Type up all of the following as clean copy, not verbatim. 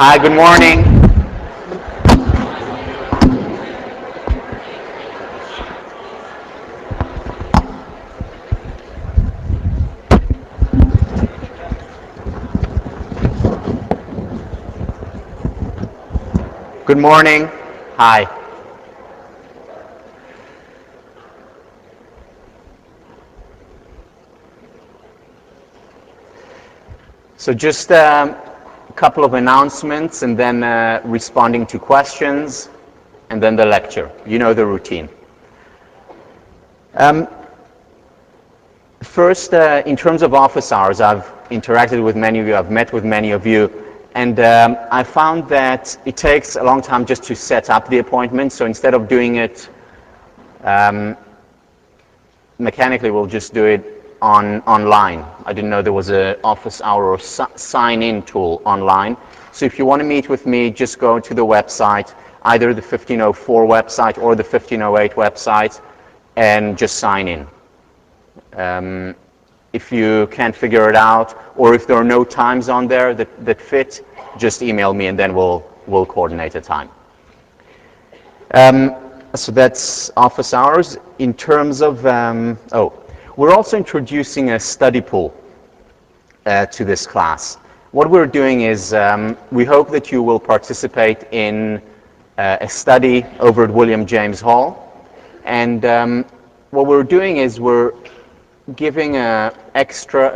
Hi, good morning. Good morning. Hi. So just a couple of announcements and then responding to questions and then the lecture. You know the routine. First, in terms of office hours, I've interacted with many of you, I've met with many of you, and I found that it takes a long time just to set up the appointment. So instead of doing it mechanically, we'll just do it online. I didn't know there was an office hour or sign-in tool online. So if you want to meet with me, just go to the website, either the 1504 website or the 1508 website, and just sign in. If you can't figure it out, or if there are no times on there that fit, just email me and then we'll coordinate a time. So that's office hours. In terms of, we're also introducing a study pool to this class. What we're doing is we hope that you will participate in a study over at William James Hall. And what we're doing is we're giving a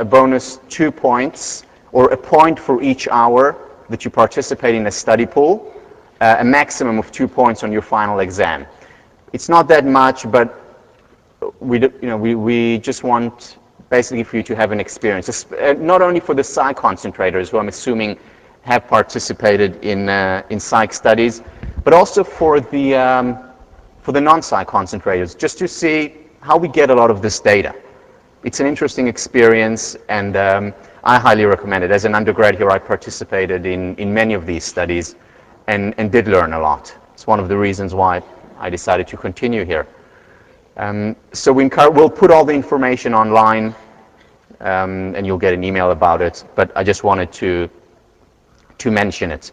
bonus 2 points, or a point for each hour that you participate in a study pool, a maximum of 2 points on your final exam. It's not that much, but we just want basically for you to have an experience, not only for the psych concentrators, who I'm assuming have participated in psych studies, but also for the non-psych concentrators, just to see how we get a lot of this data. It's an interesting experience, and I highly recommend it. As an undergrad here, I participated in many of these studies and did learn a lot. It's one of the reasons why I decided to continue here. So we'll put all the information online, and you'll get an email about it, but I just wanted to mention it.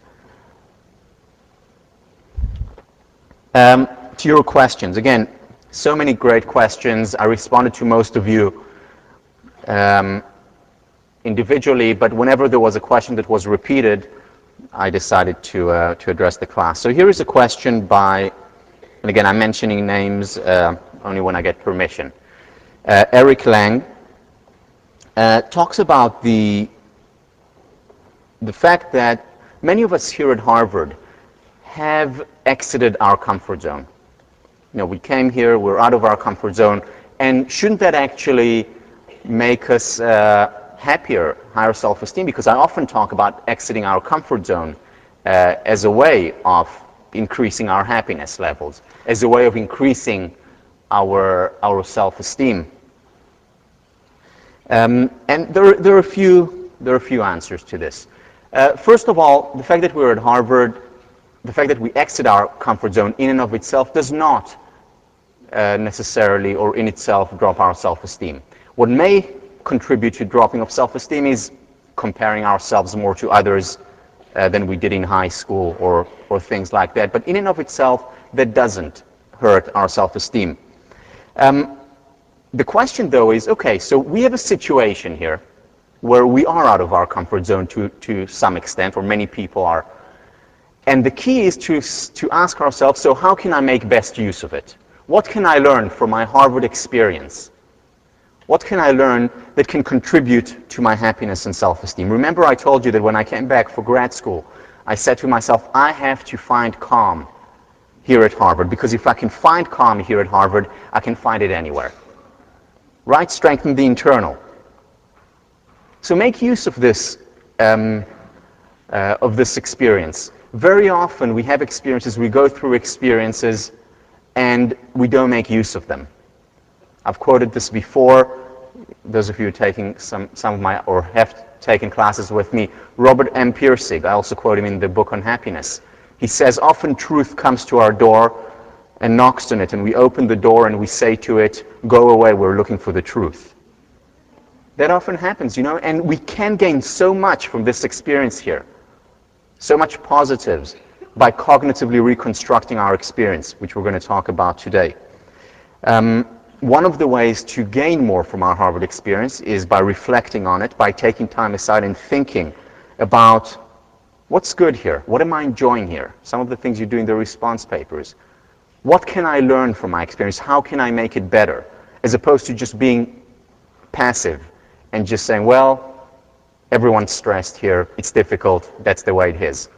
To your questions, again, so many great questions. I responded to most of you individually, but whenever there was a question that was repeated, I decided to address the class. So here is a question by, and again, I'm mentioning names only when I get permission. Eric Lang talks about the fact that many of us here at Harvard have exited our comfort zone. We came here, we're out of our comfort zone, and shouldn't that actually make us happier, higher self-esteem? Because I often talk about exiting our comfort zone as a way of increasing our happiness levels, as a way of increasing our self-esteem. And there are a few answers to this. First of all, the fact that we're at Harvard, the fact that we exit our comfort zone in and of itself does not necessarily or in itself drop our self-esteem. What may contribute to dropping of self-esteem is comparing ourselves more to others than we did in high school or things like that. But in and of itself, that doesn't hurt our self-esteem. The question, though, is, okay, so we have a situation here where we are out of our comfort zone to some extent, or many people are. And the key is to ask ourselves, so how can I make best use of it? What can I learn from my Harvard experience? What can I learn that can contribute to my happiness and self-esteem? Remember, I told you that when I came back for grad school, I said to myself, I have to find calm here at Harvard, because if I can find calm here at Harvard, I can find it anywhere. Right? Strengthen the internal. So make use of this experience. Very often we have experiences, we go through experiences, and we don't make use of them. I've quoted this before. Those of you who are taking some of my, or have taken classes with me, Robert M. Pirsig, I also quote him in the book on happiness. He says, often truth comes to our door and knocks on it, and we open the door and we say to it, go away, we're looking for the truth. That often happens, and we can gain so much from this experience here. so much positives by cognitively reconstructing our experience, which we're going to talk about today. One of the ways to gain more from our Harvard experience is by reflecting on it, by taking time aside and thinking about what's good here, what am I enjoying here, some of the things you do in the response papers. What can I learn from my experience? How can I make it better? As opposed to just being passive and just saying, well, everyone's stressed here, it's difficult, that's the way it is.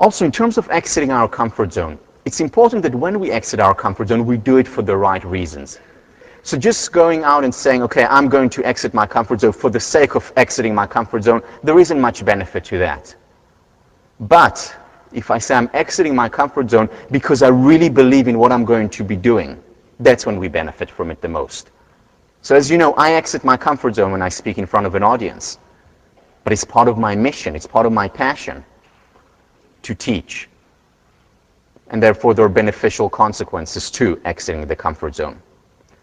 Also, in terms of exiting our comfort zone, it's important that when we exit our comfort zone, we do it for the right reasons. So just going out and saying, okay, I'm going to exit my comfort zone for the sake of exiting my comfort zone, there isn't much benefit to that. But if I say I'm exiting my comfort zone because I really believe in what I'm going to be doing, that's when we benefit from it the most. So as you know, I exit my comfort zone when I speak in front of an audience. But it's part of my mission, it's part of my passion to teach. And therefore there are beneficial consequences to exiting the comfort zone.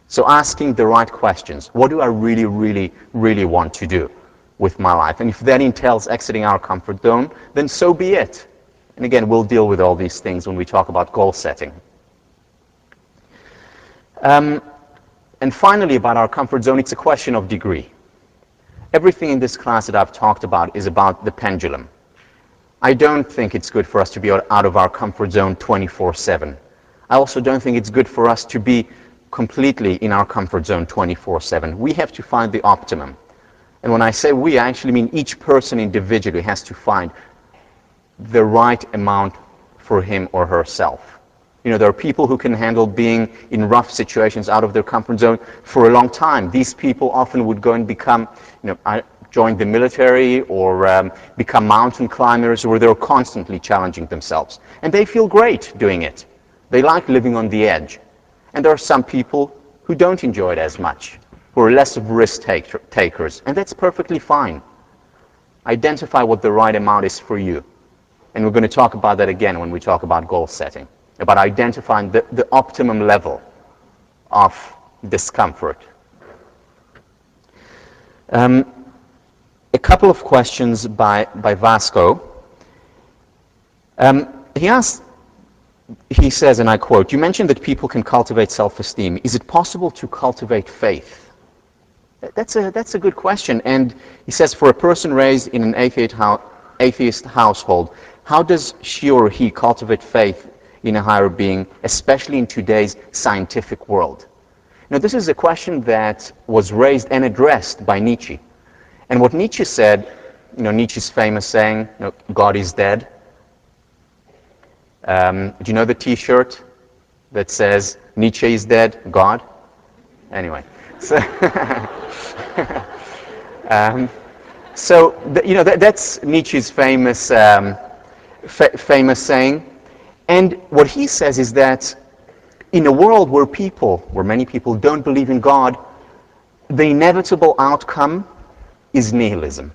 So asking the right questions. What do I really, really, really want to do with my life? And if that entails exiting our comfort zone, then so be it. And again, we'll deal with all these things when we talk about goal setting. And finally, about our comfort zone, it's a question of degree. Everything in this class that I've talked about is about the pendulum. I don't think it's good for us to be out of our comfort zone 24/7. I also don't think it's good for us to be completely in our comfort zone 24/7. We have to find the optimum. And when I say we, I actually mean each person individually has to find the right amount for him or herself. You know, there are people who can handle being in rough situations out of their comfort zone for a long time. These people often would go and become, join the military or become mountain climbers, where they're constantly challenging themselves. And they feel great doing it. They like living on the edge. And there are some people who don't enjoy it as much, who are less of risk takers. And that's perfectly fine. Identify what the right amount is for you. And we're going to talk about that again when we talk about goal setting, about identifying the optimum level of discomfort. A couple of questions by Vasco. He says, and I quote, "You mentioned that people can cultivate self-esteem. Is it possible to cultivate faith?" That's a good question. And he says, for a person raised in an atheist household, how does she or he cultivate faith in a higher being, especially in today's scientific world? Now, this is a question that was raised and addressed by Nietzsche. And what Nietzsche said, Nietzsche's famous saying, God is dead. Do you know the T-shirt that says, Nietzsche is dead, God? Anyway. That's Nietzsche's famous saying. And what he says is that in a world where many people don't believe in God, the inevitable outcome is nihilism,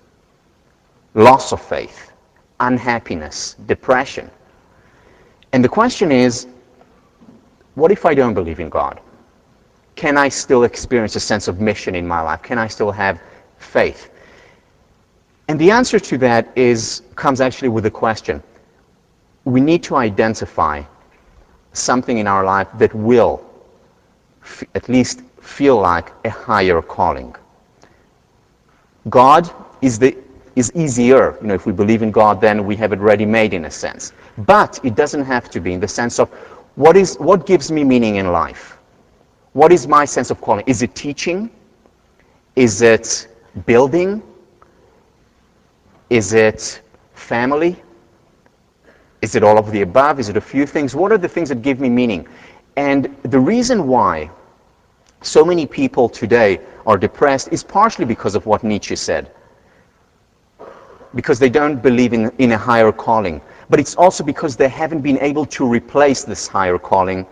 loss of faith, unhappiness, depression. And the question is, what if I don't believe in God? Can I still experience a sense of mission in my life? Can I still have faith? And the answer to that comes actually with a question. We need to identify something in our life that will at least feel like a higher calling. God is easier. If we believe in God, then we have it ready-made in a sense. But it doesn't have to be in the sense of what gives me meaning in life? What is my sense of calling? Is it teaching? Is it building? Is it family? Is it all of the above? Is it a few things? What are the things that give me meaning? And the reason why so many people today are depressed is partially because of what Nietzsche said. Because they don't believe in a higher calling. But it's also because they haven't been able to replace this higher calling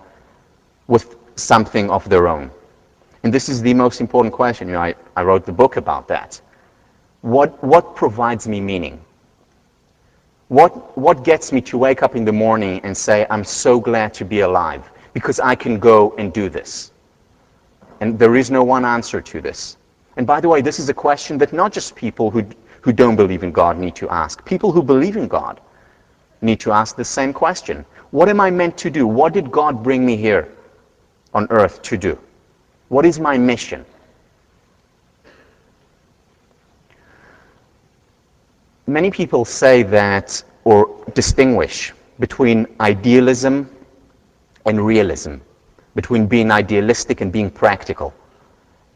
with something of their own. And this is the most important question. I wrote the book about that. What provides me meaning? What gets me to wake up in the morning and say, I'm so glad to be alive because I can go and do this? And there is no one answer to this. And by the way, this is a question that not just people who don't believe in God need to ask. People who believe in God need to ask the same question. What am I meant to do? What did God bring me here on earth to do? What is my mission? Many people say that, or distinguish between idealism and realism, between being idealistic and being practical,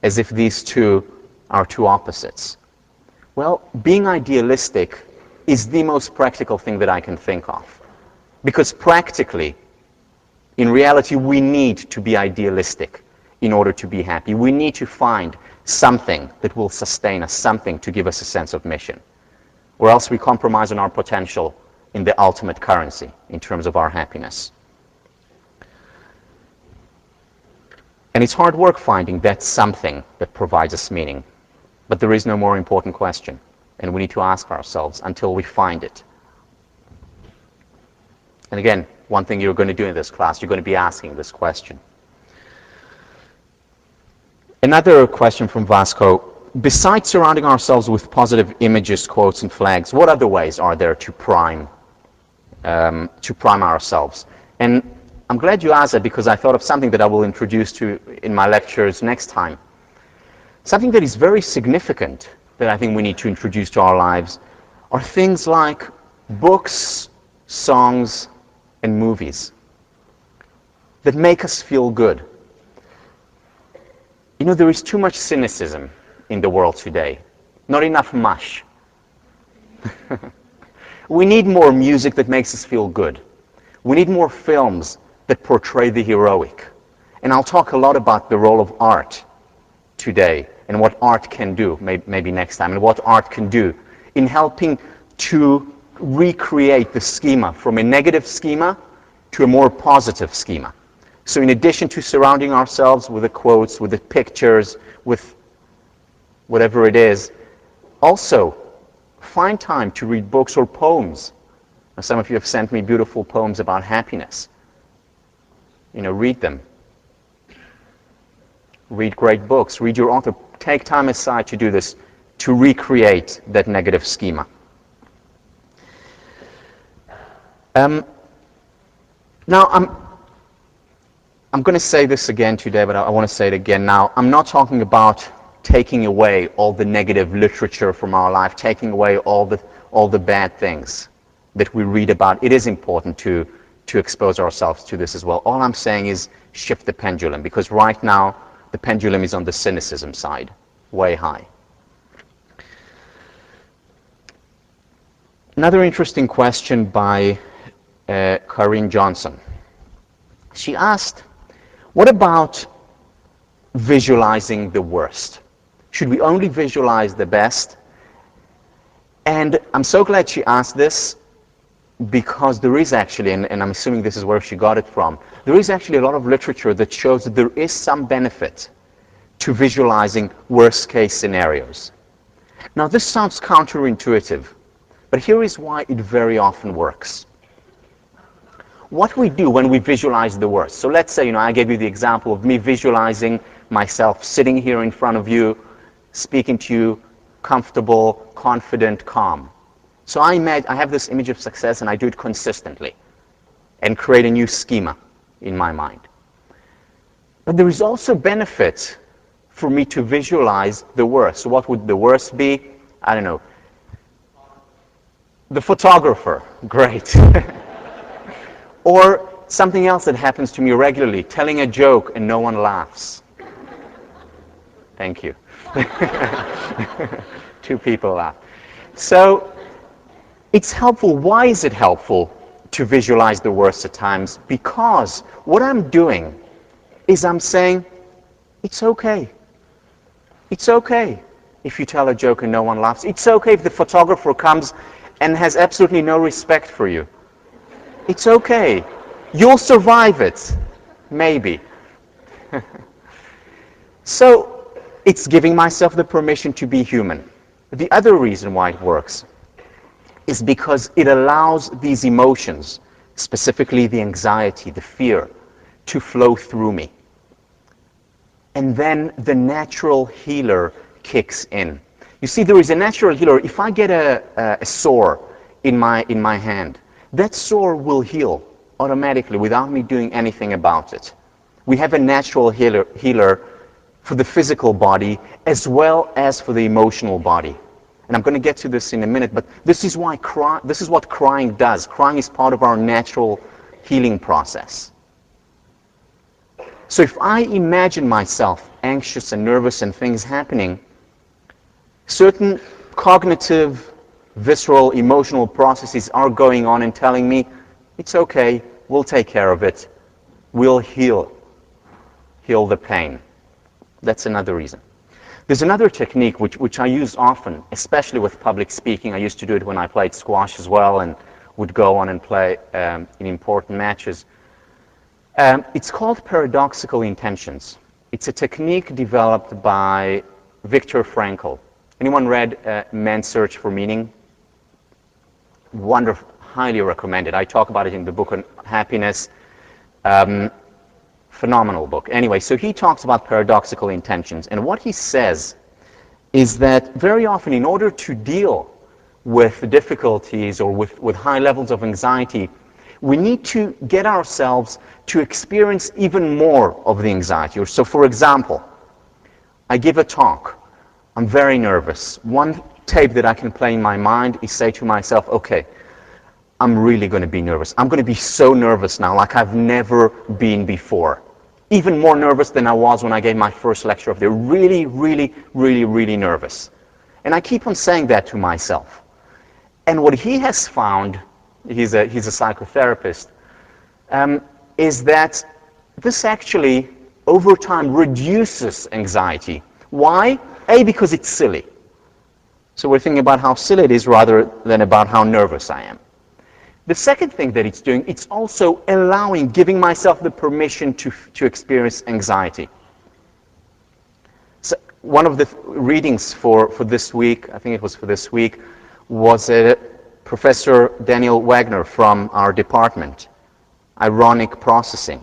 as if these two are two opposites. Well, being idealistic is the most practical thing that I can think of. Because practically, in reality, we need to be idealistic in order to be happy. We need to find something that will sustain us, something to give us a sense of mission. Or else we compromise on our potential in the ultimate currency in terms of our happiness. And it's hard work finding that something that provides us meaning. But there is no more important question. And we need to ask ourselves until we find it. And again, one thing you're going to do in this class, you're going to be asking this question. Another question from Vasco. Besides surrounding ourselves with positive images, quotes, and flags, what other ways are there to prime ourselves? And I'm glad you asked that, because I thought of something that I will introduce to in my lectures next time. Something that is very significant that I think we need to introduce to our lives are things like books, songs, and movies that make us feel good. You know, there is too much cynicism in the world today. Not enough mush. We need more music that makes us feel good. We need more films that portray the heroic. And I'll talk a lot about the role of art today and what art can do, maybe next time, and what art can do in helping to recreate the schema from a negative schema to a more positive schema. So in addition to surrounding ourselves with the quotes, with the pictures, with whatever it is, also find time to read books or poems. Now, some of you have sent me beautiful poems about happiness. You know, read them. Read great books. Read your author. Take time aside to do this, to recreate that negative schema. Now, I'm going to say this again today, but I want to say it again now. I'm not talking about taking away all the negative literature from our life, taking away all the bad things that we read about. It is important to expose ourselves to this as well. All I'm saying is shift the pendulum, because right now the pendulum is on the cynicism side, way high. Another interesting question by Corinne Johnson. She asked, what about visualizing the worst? Should we only visualize the best? And I'm so glad she asked this, because there is actually, and I'm assuming this is where she got it from, there is actually a lot of literature that shows that there is some benefit to visualizing worst-case scenarios. Now, this sounds counterintuitive, but here is why it very often works. What we do when we visualize the worst, so let's say, I gave you the example of me visualizing myself sitting here in front of you, speaking to you, comfortable, confident, calm. So I have this image of success, and I do it consistently and create a new schema in my mind. But there is also benefit for me to visualize the worst. So what would the worst be? I don't know. The photographer, great. Or something else that happens to me regularly, telling a joke and no one laughs. Thank you. 2 people laugh. So it's helpful. Why is it helpful to visualize the worst at times? Because what I'm doing is I'm saying, it's okay. It's okay if you tell a joke and no one laughs. It's okay if the photographer comes and has absolutely no respect for you. It's okay. You'll survive it. Maybe. So it's giving myself the permission to be human. The other reason why it works is because it allows these emotions, specifically the anxiety, the fear, to flow through me. And then the natural healer kicks in. You see, there is a natural healer. If I get a sore in my hand, that sore will heal automatically without me doing anything about it. We have a natural healer for the physical body as well as for the emotional body. And I'm going to get to this in a minute, but this is what crying does. Crying is part of our natural healing process. So if I imagine myself anxious and nervous and things happening, certain cognitive, visceral, emotional processes are going on and telling me, it's okay, we'll take care of it, we'll heal the pain. That's another reason. There's another technique which I use often, especially with public speaking. I used to do it when I played squash as well and would go on and play in important matches. It's called paradoxical intentions. It's a technique developed by Viktor Frankl. Anyone read Man's Search for Meaning? Wonderful, highly recommended. I talk about it in the book on happiness. Phenomenal book. Anyway, so he talks about paradoxical intentions, and what he says is that very often in order to deal with difficulties or with high levels of anxiety, we need to get ourselves to experience even more of the anxiety. So for example, I give a talk. I'm very nervous. One tape that I can play in my mind is say to myself, okay, I'm really going to be nervous. I'm going to be so nervous now like I've never been before. Even more nervous than I was when I gave my first lecture up there. Really, really, really, really nervous. And I keep on saying that to myself. And what he has found, he's a psychotherapist, is that this actually, over time, reduces anxiety. Why? A, because it's silly. So we're thinking about how silly it is rather than about how nervous I am. The second thing that it's doing, it's also giving myself the permission to experience anxiety. So one of the readings for this week, I think it was for this week, was Professor Daniel Wagner from our department, ironic processing.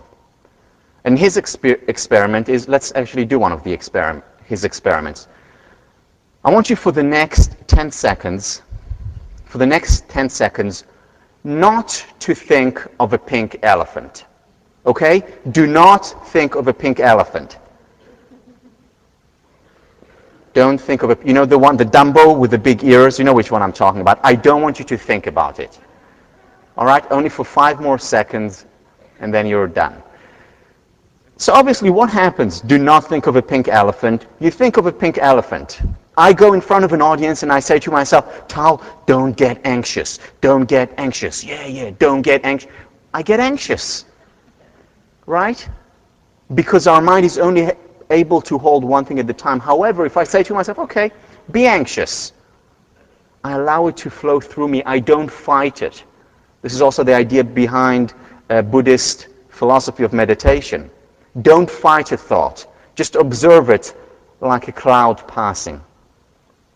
And his experiment is, let's actually do one of his experiments. I want you for the next 10 seconds, not to think of a pink elephant. Okay? Do not think of a pink elephant. Don't think of it. You know the Dumbo with the big ears? You know which one I'm talking about. I don't want you to think about it. All right? Only for 5 more seconds, and then you're done. So obviously, what happens? Do not think of a pink elephant. You think of a pink elephant. I go in front of an audience and I say to myself, Tal, don't get anxious. Don't get anxious. Yeah, don't get anxious. I get anxious. Right? Because our mind is only able to hold one thing at a time. However, if I say to myself, okay, be anxious, I allow it to flow through me. I don't fight it. This is also the idea behind Buddhist philosophy of meditation. Don't fight a thought. Just observe it like a cloud passing.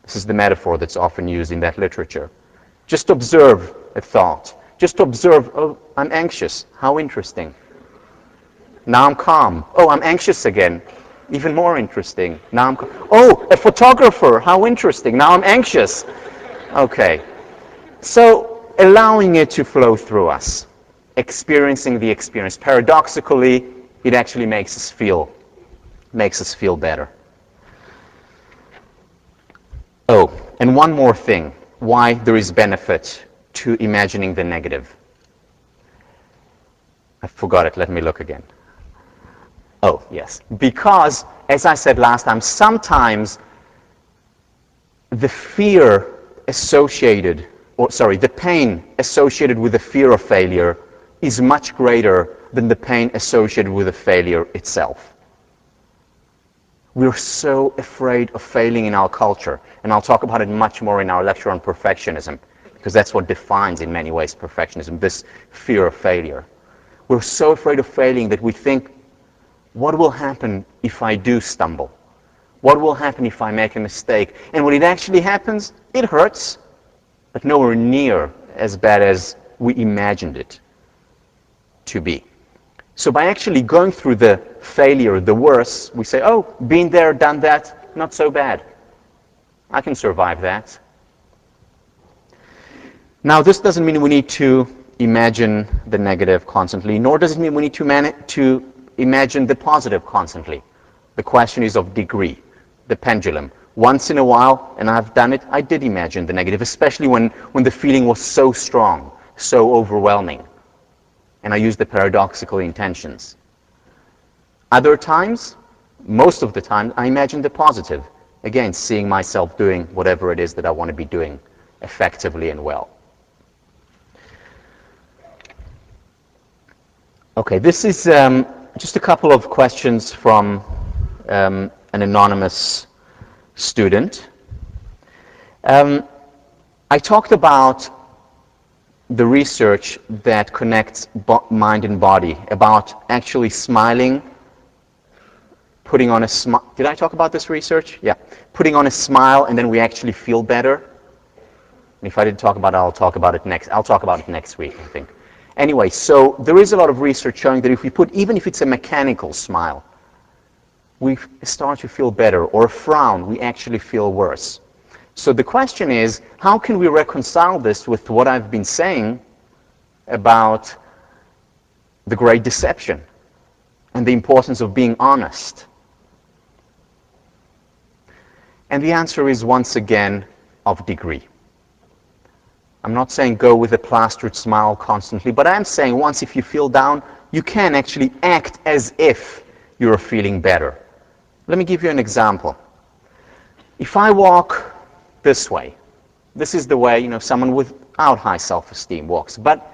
This is the metaphor that's often used in that literature. Just observe a thought. Just observe, oh, I'm anxious. How interesting. Now I'm calm. Oh, I'm anxious again. Even more interesting. Now I'm calm. Oh, a photographer. How interesting. Now I'm anxious. Okay. So allowing it to flow through us. Experiencing the experience. Paradoxically, it actually makes us feel better. Oh, and one more thing, why there is benefit to imagining the negative. I forgot it, let me look again. Oh, yes. Because, as I said last time, sometimes the pain associated with the fear of failure is much greater than the pain associated with the failure itself. We're so afraid of failing in our culture, and I'll talk about it much more in our lecture on perfectionism, because that's what defines in many ways perfectionism, this fear of failure. We're so afraid of failing that we think, what will happen if I do stumble? What will happen if I make a mistake? And when it actually happens, it hurts, but nowhere near as bad as we imagined it to be. So by actually going through the failure, the worst, we say, oh, been there, done that, not so bad. I can survive that. Now, this doesn't mean we need to imagine the negative constantly, nor does it mean we need to imagine the positive constantly. The question is of degree, the pendulum. Once in a while, and I've done it, I did imagine the negative, especially when the feeling was so strong, so overwhelming. And I used the paradoxical intentions. Other times, most of the time, I imagine the positive. Again, seeing myself doing whatever it is that I want to be doing effectively and well. Okay, this is just a couple of questions from an anonymous student. I talked about the research that connects mind and body, about actually smiling, putting on a smile. Did I talk about this research? Yeah. Putting on a smile and then we actually feel better. And if I didn't talk about it, I'll talk about it next week, I think. Anyway, so there is a lot of research showing that if we put, even if it's a mechanical smile, we start to feel better, or a frown, we actually feel worse. So the question is, how can we reconcile this with what I've been saying about the great deception and the importance of being honest? And the answer is, once again, of degree. I'm not saying go with a plastered smile constantly, but I'm saying once if you feel down, you can actually act as if you're feeling better. Let me give you an example. If I walk this way, this is the way, someone without high self-esteem walks. But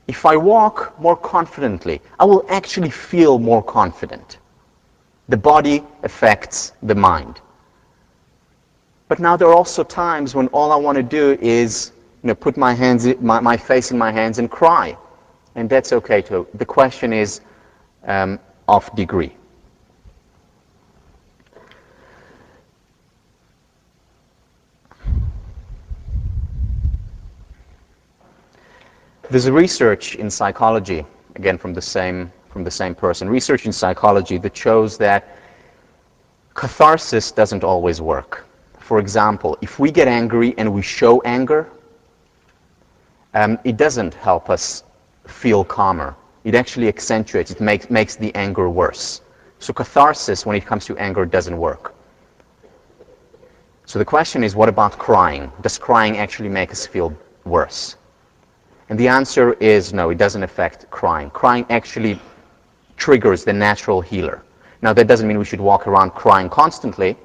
if I walk more confidently, I will actually feel more confident. The body affects the mind. But now there are also times when all I want to do is put my face in my hands and cry. And that's okay too. The question is of degree. There's a research in psychology, again from the same person, research in psychology that shows that catharsis doesn't always work. For example, if we get angry and we show anger, it doesn't help us feel calmer. It actually accentuates, it makes the anger worse. So catharsis, when it comes to anger, doesn't work. So the question is, what about crying? Does crying actually make us feel worse? And the answer is no, it doesn't affect crying. Crying actually triggers the natural healer. Now, that doesn't mean we should walk around crying constantly.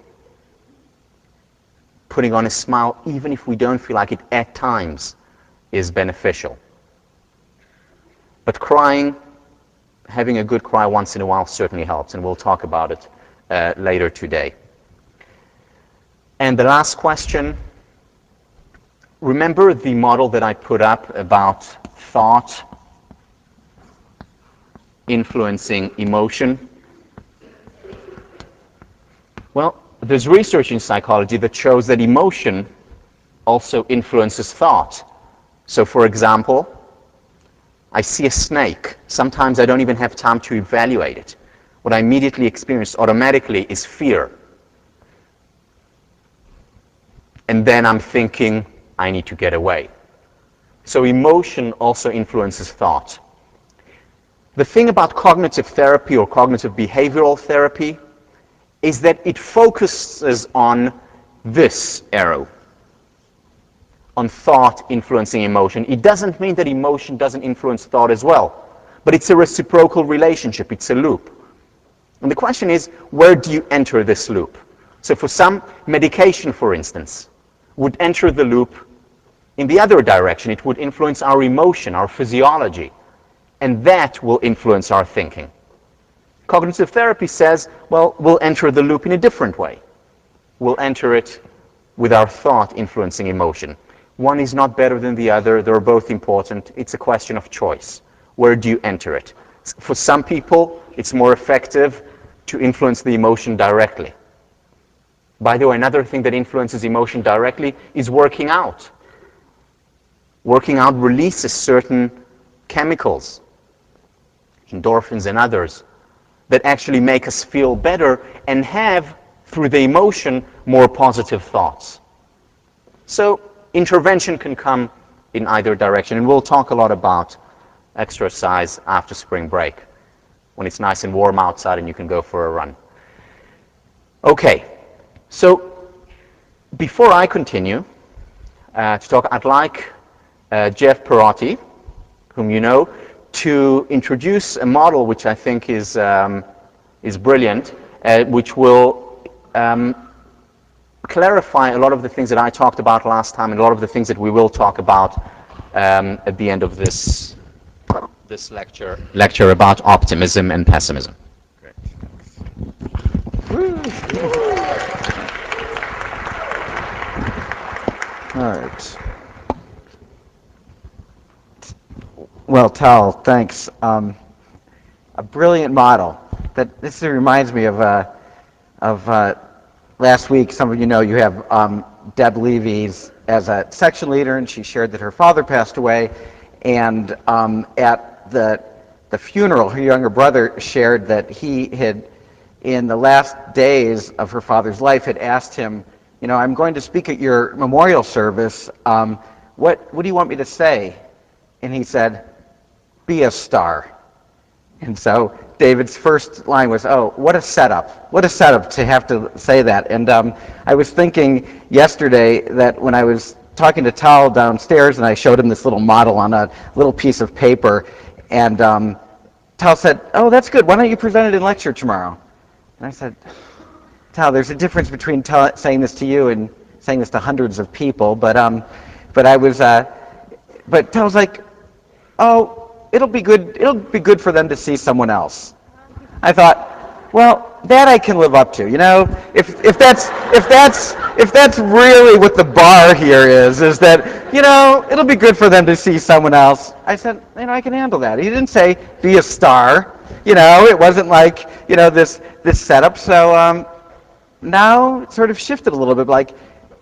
Putting on a smile, even if we don't feel like it at times, is beneficial. But crying, having a good cry once in a while certainly helps, and we'll talk about it later today. And the last question, remember the model that I put up about thought influencing emotion? Well, there's research in psychology that shows that emotion also influences thought. So, for example, I see a snake. Sometimes I don't even have time to evaluate it. What I immediately experience automatically is fear. And then I'm thinking, I need to get away. So emotion also influences thought. The thing about cognitive therapy or cognitive behavioral therapy is that it focuses on this arrow, on thought influencing emotion. It doesn't mean that emotion doesn't influence thought as well, but it's a reciprocal relationship, it's a loop. And the question is, where do you enter this loop? So for some, medication, for instance, would enter the loop in the other direction. It would influence our emotion, our physiology, and that will influence our thinking. Cognitive therapy says, well, we'll enter the loop in a different way. We'll enter it with our thought influencing emotion. One is not better than the other. They're both important. It's a question of choice. Where do you enter it? For some people, it's more effective to influence the emotion directly. By the way, another thing that influences emotion directly is working out. Working out releases certain chemicals, endorphins and others, that actually make us feel better and have through the emotion, more positive thoughts. So intervention can come in either direction, and we'll talk a lot about exercise after spring break, when it's nice and warm outside and you can go for a run. Okay, so before I continue to talk, I'd like Jeff Perotti, whom you know, to introduce a model which I think is brilliant, which will clarify a lot of the things that I talked about last time and a lot of the things that we will talk about at the end of this lecture about optimism and pessimism. Great. All right. Well, Tal, thanks. A brilliant model. This reminds me of last week. Some of you know you have Deb Levy's as a section leader, and she shared that her father passed away. And at the funeral, her younger brother shared that he had, in the last days of her father's life, had asked him, you know, I'm going to speak at your memorial service. What do you want me to say? And he said, be a star. And so David's first line was, oh, what a setup. What a setup to have to say that. And I was thinking yesterday that when I was talking to Tal downstairs and I showed him this little model on a little piece of paper, and Tal said, oh, that's good. Why don't you present it in lecture tomorrow? And I said, Tal, there's a difference between saying this to you and saying this to hundreds of people, but Tal's like, oh, it'll be good for them to see someone else. I thought, well, that I can live up to. You know, if that's really what the bar here is that, you know, it'll be good for them to see someone else. I said, you know, I can handle that. He didn't say be a star. You know, it wasn't like, you know, this setup. So now it sort of shifted a little bit, like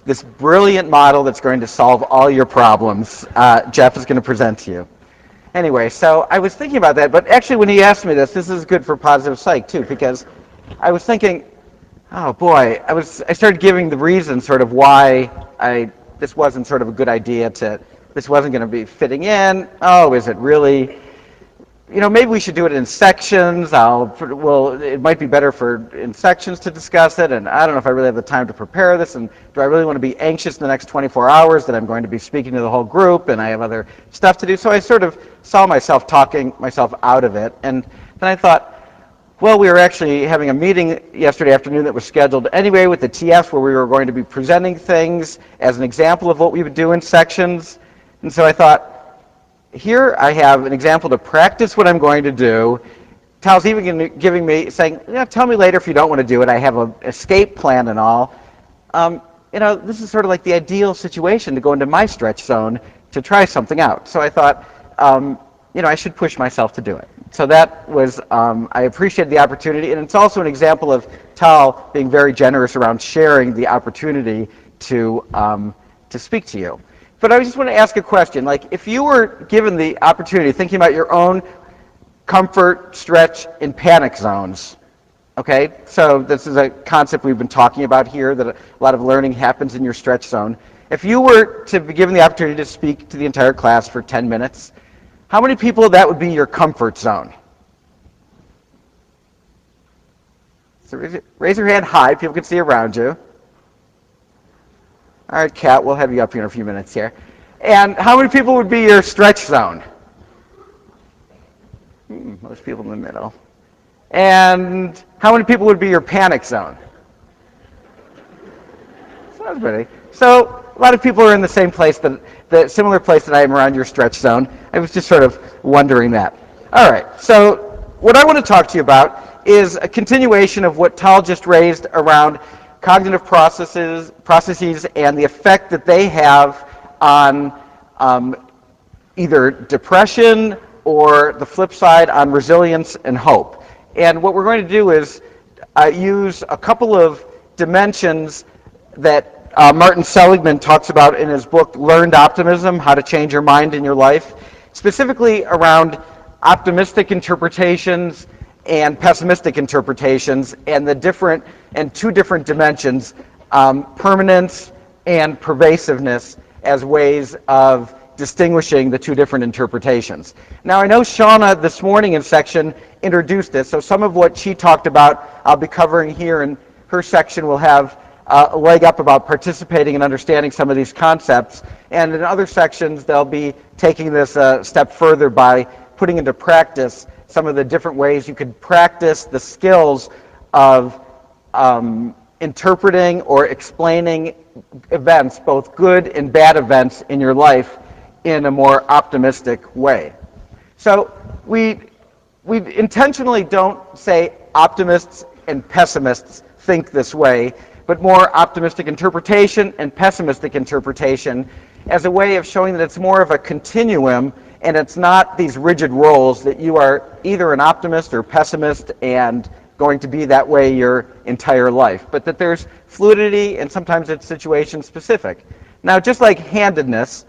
this brilliant model that's going to solve all your problems. Jeff is going to present to you. Anyway, so I was thinking about that, but actually when he asked me this is good for positive psych too, because I was thinking, oh boy, I started giving the reason sort of why this wasn't sort of a good idea this wasn't going to be fitting in. Oh, is it really? You know, maybe we should do it in sections. It might be better in sections to discuss it, and I don't know if I really have the time to prepare this, and do I really want to be anxious in the next 24 hours that I'm going to be speaking to the whole group, and I have other stuff to do. So I sort of saw myself talking myself out of it, and then I thought, well, we were actually having a meeting yesterday afternoon that was scheduled anyway with the TFs where we were going to be presenting things as an example of what we would do in sections, and so I thought, here I have an example to practice what I'm going to do. Tal's even giving me, saying, yeah, tell me later if you don't want to do it. I have an escape plan and all. You know, this is sort of like the ideal situation to go into my stretch zone to try something out. So I thought, you know, I should push myself to do it. So that was, I appreciated the opportunity, and it's also an example of Tal being very generous around sharing the opportunity to speak to you. But I just want to ask a question. Like, if you were given the opportunity, thinking about your own comfort, stretch, and panic zones, okay? So this is a concept we've been talking about here, that a lot of learning happens in your stretch zone. If you were to be given the opportunity to speak to the entire class for 10 minutes, how many people that would be your comfort zone? So raise your hand high. People can see around you. All right, Kat, we'll have you up here in a few minutes here. And how many people would be your stretch zone? Most people in the middle. And how many people would be your panic zone? Sounds pretty. So a lot of people are in the same place, the similar place that I am around your stretch zone. I was just sort of wondering that. All right, so what I want to talk to you about is a continuation of what Tal just raised around cognitive processes and the effect that they have on either depression or the flip side on resilience and hope. And what we're going to do is use a couple of dimensions that Martin Seligman talks about in his book, Learned Optimism, How to Change Your Mind in Your Life, specifically around optimistic interpretations and pessimistic interpretations, and the different and two different dimensions, permanence and pervasiveness, as ways of distinguishing the two different interpretations. Now, I know Shauna this morning in section introduced this, so some of what she talked about I'll be covering here, and her section will have a leg up about participating and understanding some of these concepts. And in other sections, they'll be taking this a step further by putting into practice some of the different ways you could practice the skills of interpreting or explaining events, both good and bad events in your life, in a more optimistic way. So we intentionally don't say optimists and pessimists think this way, but more optimistic interpretation and pessimistic interpretation as a way of showing that it's more of a continuum, and it's not these rigid roles that you are either an optimist or pessimist and going to be that way your entire life, but that there's fluidity, and sometimes it's situation specific. Now, just like handedness,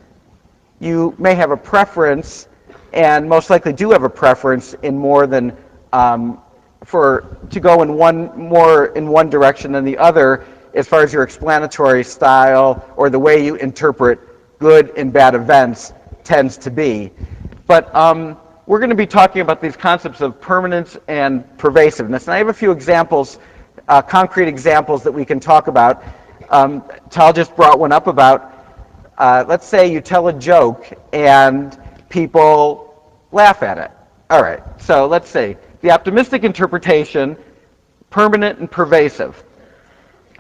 you may have a preference, and most likely do have a preference in more than to go in one direction than the other, as far as your explanatory style or the way you interpret good and bad events tends to be. But we're going to be talking about these concepts of permanence and pervasiveness. And I have a few examples, concrete examples that we can talk about. Tal just brought one up about, let's say you tell a joke and people laugh at it. All right, so let's say the optimistic interpretation, permanent and pervasive.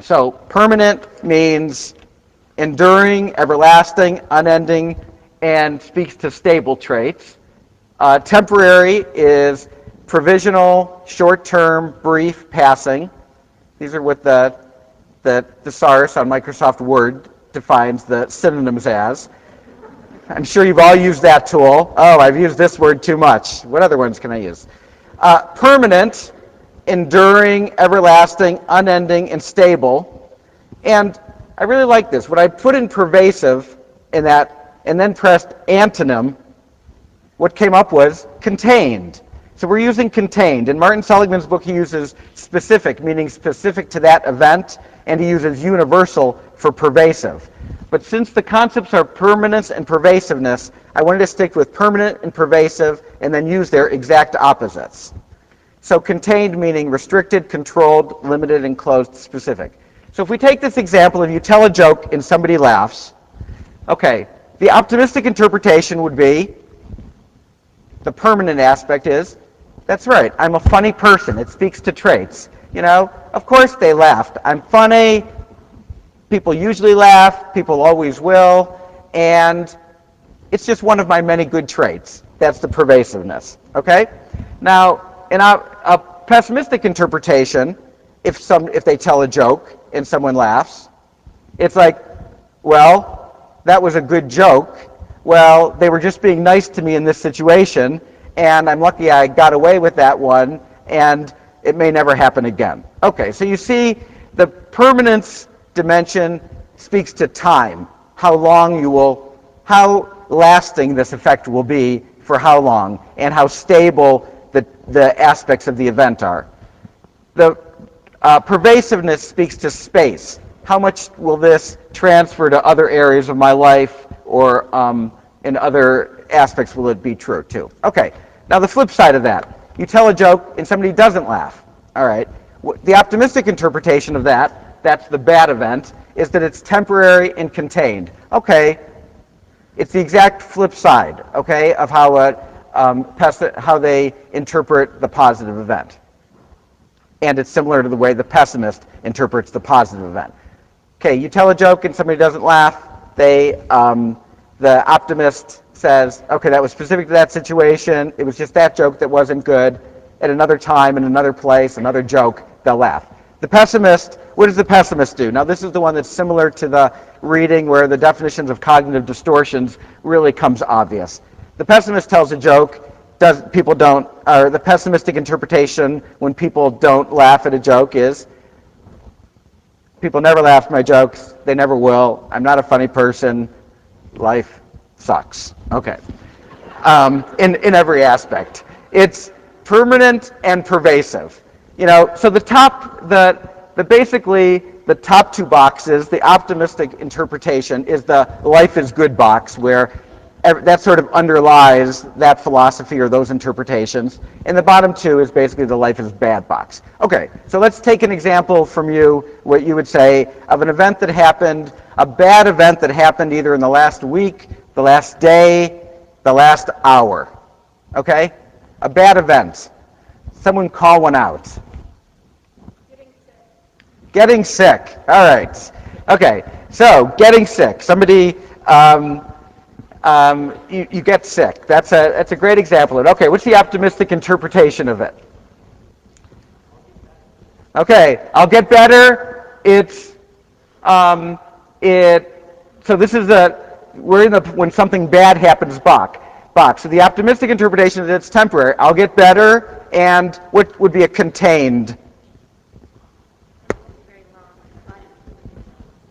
So permanent means enduring, everlasting, unending, and speaks to stable traits. Temporary is provisional, short-term, brief, passing. These are what the thesaurus on Microsoft Word defines the synonyms as. I'm sure you've all used that tool. Oh, I've used this word too much. What other ones can I use? Permanent, enduring, everlasting, unending, and stable. And I really like this. When I put in pervasive in that and then pressed antonym, what came up was contained. So we're using contained. In Martin Seligman's book, he uses specific, meaning specific to that event, and he uses universal for pervasive. But since the concepts are permanence and pervasiveness, I wanted to stick with permanent and pervasive and then use their exact opposites. So contained meaning restricted, controlled, limited, enclosed, specific. So if we take this example, if you tell a joke and somebody laughs, okay, the optimistic interpretation would be, the permanent aspect is, that's right, I'm a funny person. It speaks to traits. You know, of course they laughed. I'm funny. People usually laugh. People always will. And it's just one of my many good traits. That's the pervasiveness. Okay? Now, in a pessimistic interpretation, if they tell a joke and someone laughs, it's like, well, that was a good joke. Well, they were just being nice to me in this situation, and I'm lucky I got away with that one, and it may never happen again. Okay, so you see the permanence dimension speaks to time, how lasting this effect will be for how long, and how stable the aspects of the event are. The pervasiveness speaks to space. How much will this transfer to other areas of my life, or in other aspects will it be true too? Okay, now the flip side of that. You tell a joke and somebody doesn't laugh. All right, the optimistic interpretation of that, that's the bad event, is that it's temporary and contained. Okay, it's the exact flip side, okay, of how they interpret the positive event. And it's similar to the way the pessimist interprets the positive event. Okay, you tell a joke and somebody doesn't laugh, the optimist says, okay, that was specific to that situation, it was just that joke that wasn't good. At another time, in another place, another joke, they'll laugh. The pessimist, what does the pessimist do? Now, this is the one that's similar to the reading where the definitions of cognitive distortions really comes obvious. The pessimist tells a joke, the pessimistic interpretation when people don't laugh at a joke is, people never laugh at my jokes, they never will, I'm not a funny person, life sucks. Okay. In every aspect. It's permanent and pervasive. So basically the top two boxes, the optimistic interpretation is the life is good box, where that sort of underlies that philosophy or those interpretations. And the bottom two is basically the life is bad box. Okay, so let's take an example from you, what you would say of an event that happened, a bad event that happened either in the last week, the last day, the last hour. Okay? A bad event. Someone call one out. Getting sick. All right. Okay, so getting sick. Somebody... you get sick. That's a great example of it. Okay, what's the optimistic interpretation of it? Okay, I'll get better. So this is we're in the when something bad happens box. So the optimistic interpretation is it's temporary. I'll get better, and what would be a contained?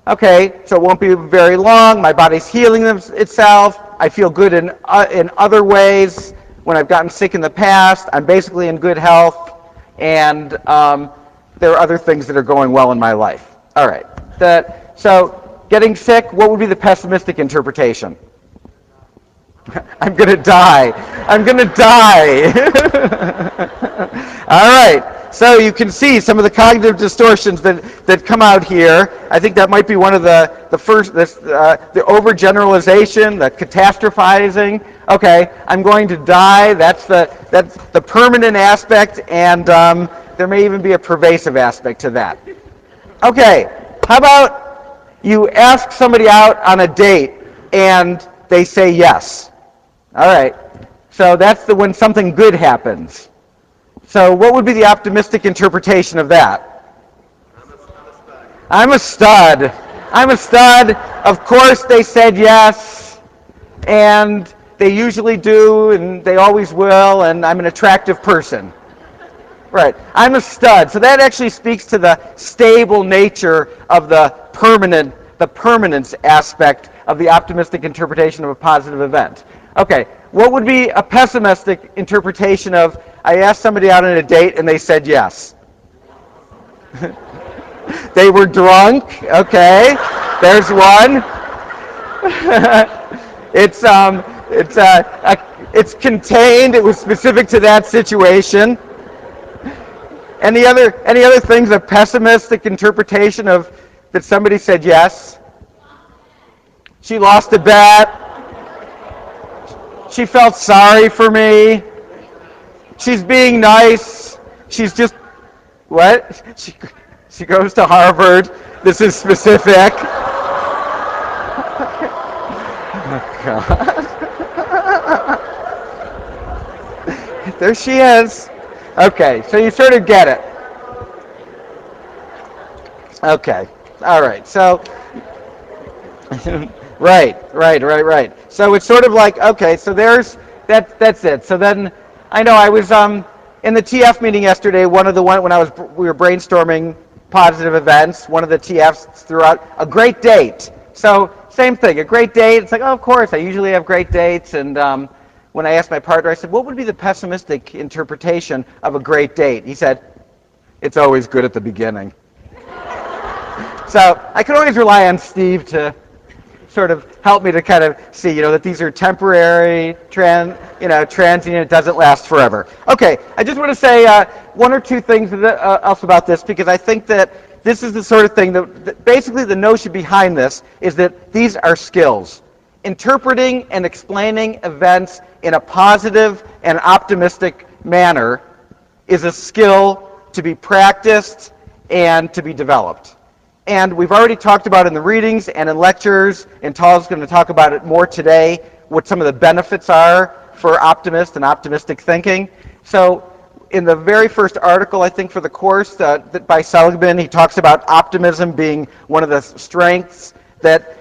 Okay, so it won't be very long. My body's healing itself. I feel good in other ways. When I've gotten sick in the past, I'm basically in good health, and there are other things that are going well in my life. All right. So getting sick, what would be the pessimistic interpretation? I'm going to die. I'm going to die. All right. So you can see some of the cognitive distortions that come out here. I think that might be one of the first, the overgeneralization, the catastrophizing. Okay, I'm going to die. That's the permanent aspect, and there may even be a pervasive aspect to that. Okay, how about you ask somebody out on a date and they say yes? All right, so that's when something good happens. So what would be the optimistic interpretation of that? I'm a stud. I'm a stud. Of course they said yes, and they usually do, and they always will, and I'm an attractive person. Right. I'm a stud. So that actually speaks to the stable nature of the permanence aspect of the optimistic interpretation of a positive event. Okay, what would be a pessimistic interpretation of I asked somebody out on a date and they said yes? They were drunk. Okay, there's one. It's contained. It was specific to that situation. Any other things of pessimistic interpretation of that somebody said yes? She lost a bet. She felt sorry for me. She's being nice. She's just, what? She goes to Harvard. This is specific. Oh, God. There she is. Okay, so you sort of get it. Okay, all right, so, right. So it's sort of like, okay, so that's it. So then, I know I was in the TF meeting yesterday, when we were brainstorming positive events, one of the TFs threw out a great date. So same thing, a great date. It's like, oh, of course, I usually have great dates, and when I asked my partner, I said, what would be the pessimistic interpretation of a great date? He said, it's always good at the beginning. So I can always rely on Steve to sort of help me to kind of see, that these are temporary, transient, it doesn't last forever. Okay, I just want to say one or two things else about this, because I think that this is the sort of thing that basically the notion behind this is that these are skills. Interpreting and explaining events in a positive and optimistic manner is a skill to be practiced and to be developed. And we've already talked about in the readings and in lectures, and Tal's going to talk about it more today, what some of the benefits are for optimists and optimistic thinking. So in the very first article, I think, for the course by Seligman, he talks about optimism being one of the strengths that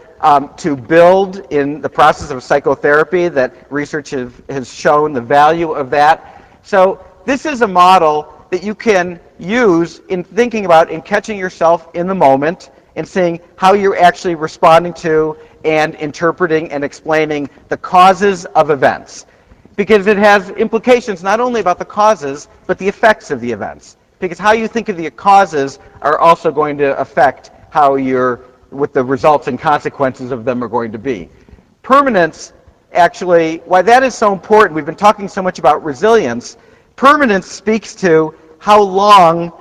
to build in the process of psychotherapy, that research has shown the value of that. So this is a model that you can use in thinking about and catching yourself in the moment and seeing how you're actually responding to and interpreting and explaining the causes of events. because it has implications not only about the causes, but the effects of the events. Because how you think of the causes are also going to affect how what the results and consequences of them are going to be. Permanence, actually, why that is so important, we've been talking so much about resilience, permanence speaks to how long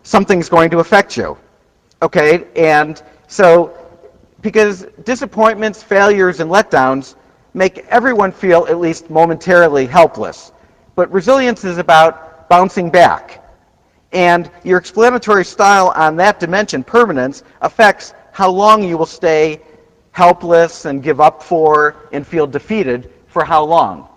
something's going to affect you. Okay, and so, because disappointments, failures, and letdowns make everyone feel at least momentarily helpless. But resilience is about bouncing back. And your explanatory style on that dimension, permanence, affects how long you will stay helpless and give up for and feel defeated for how long.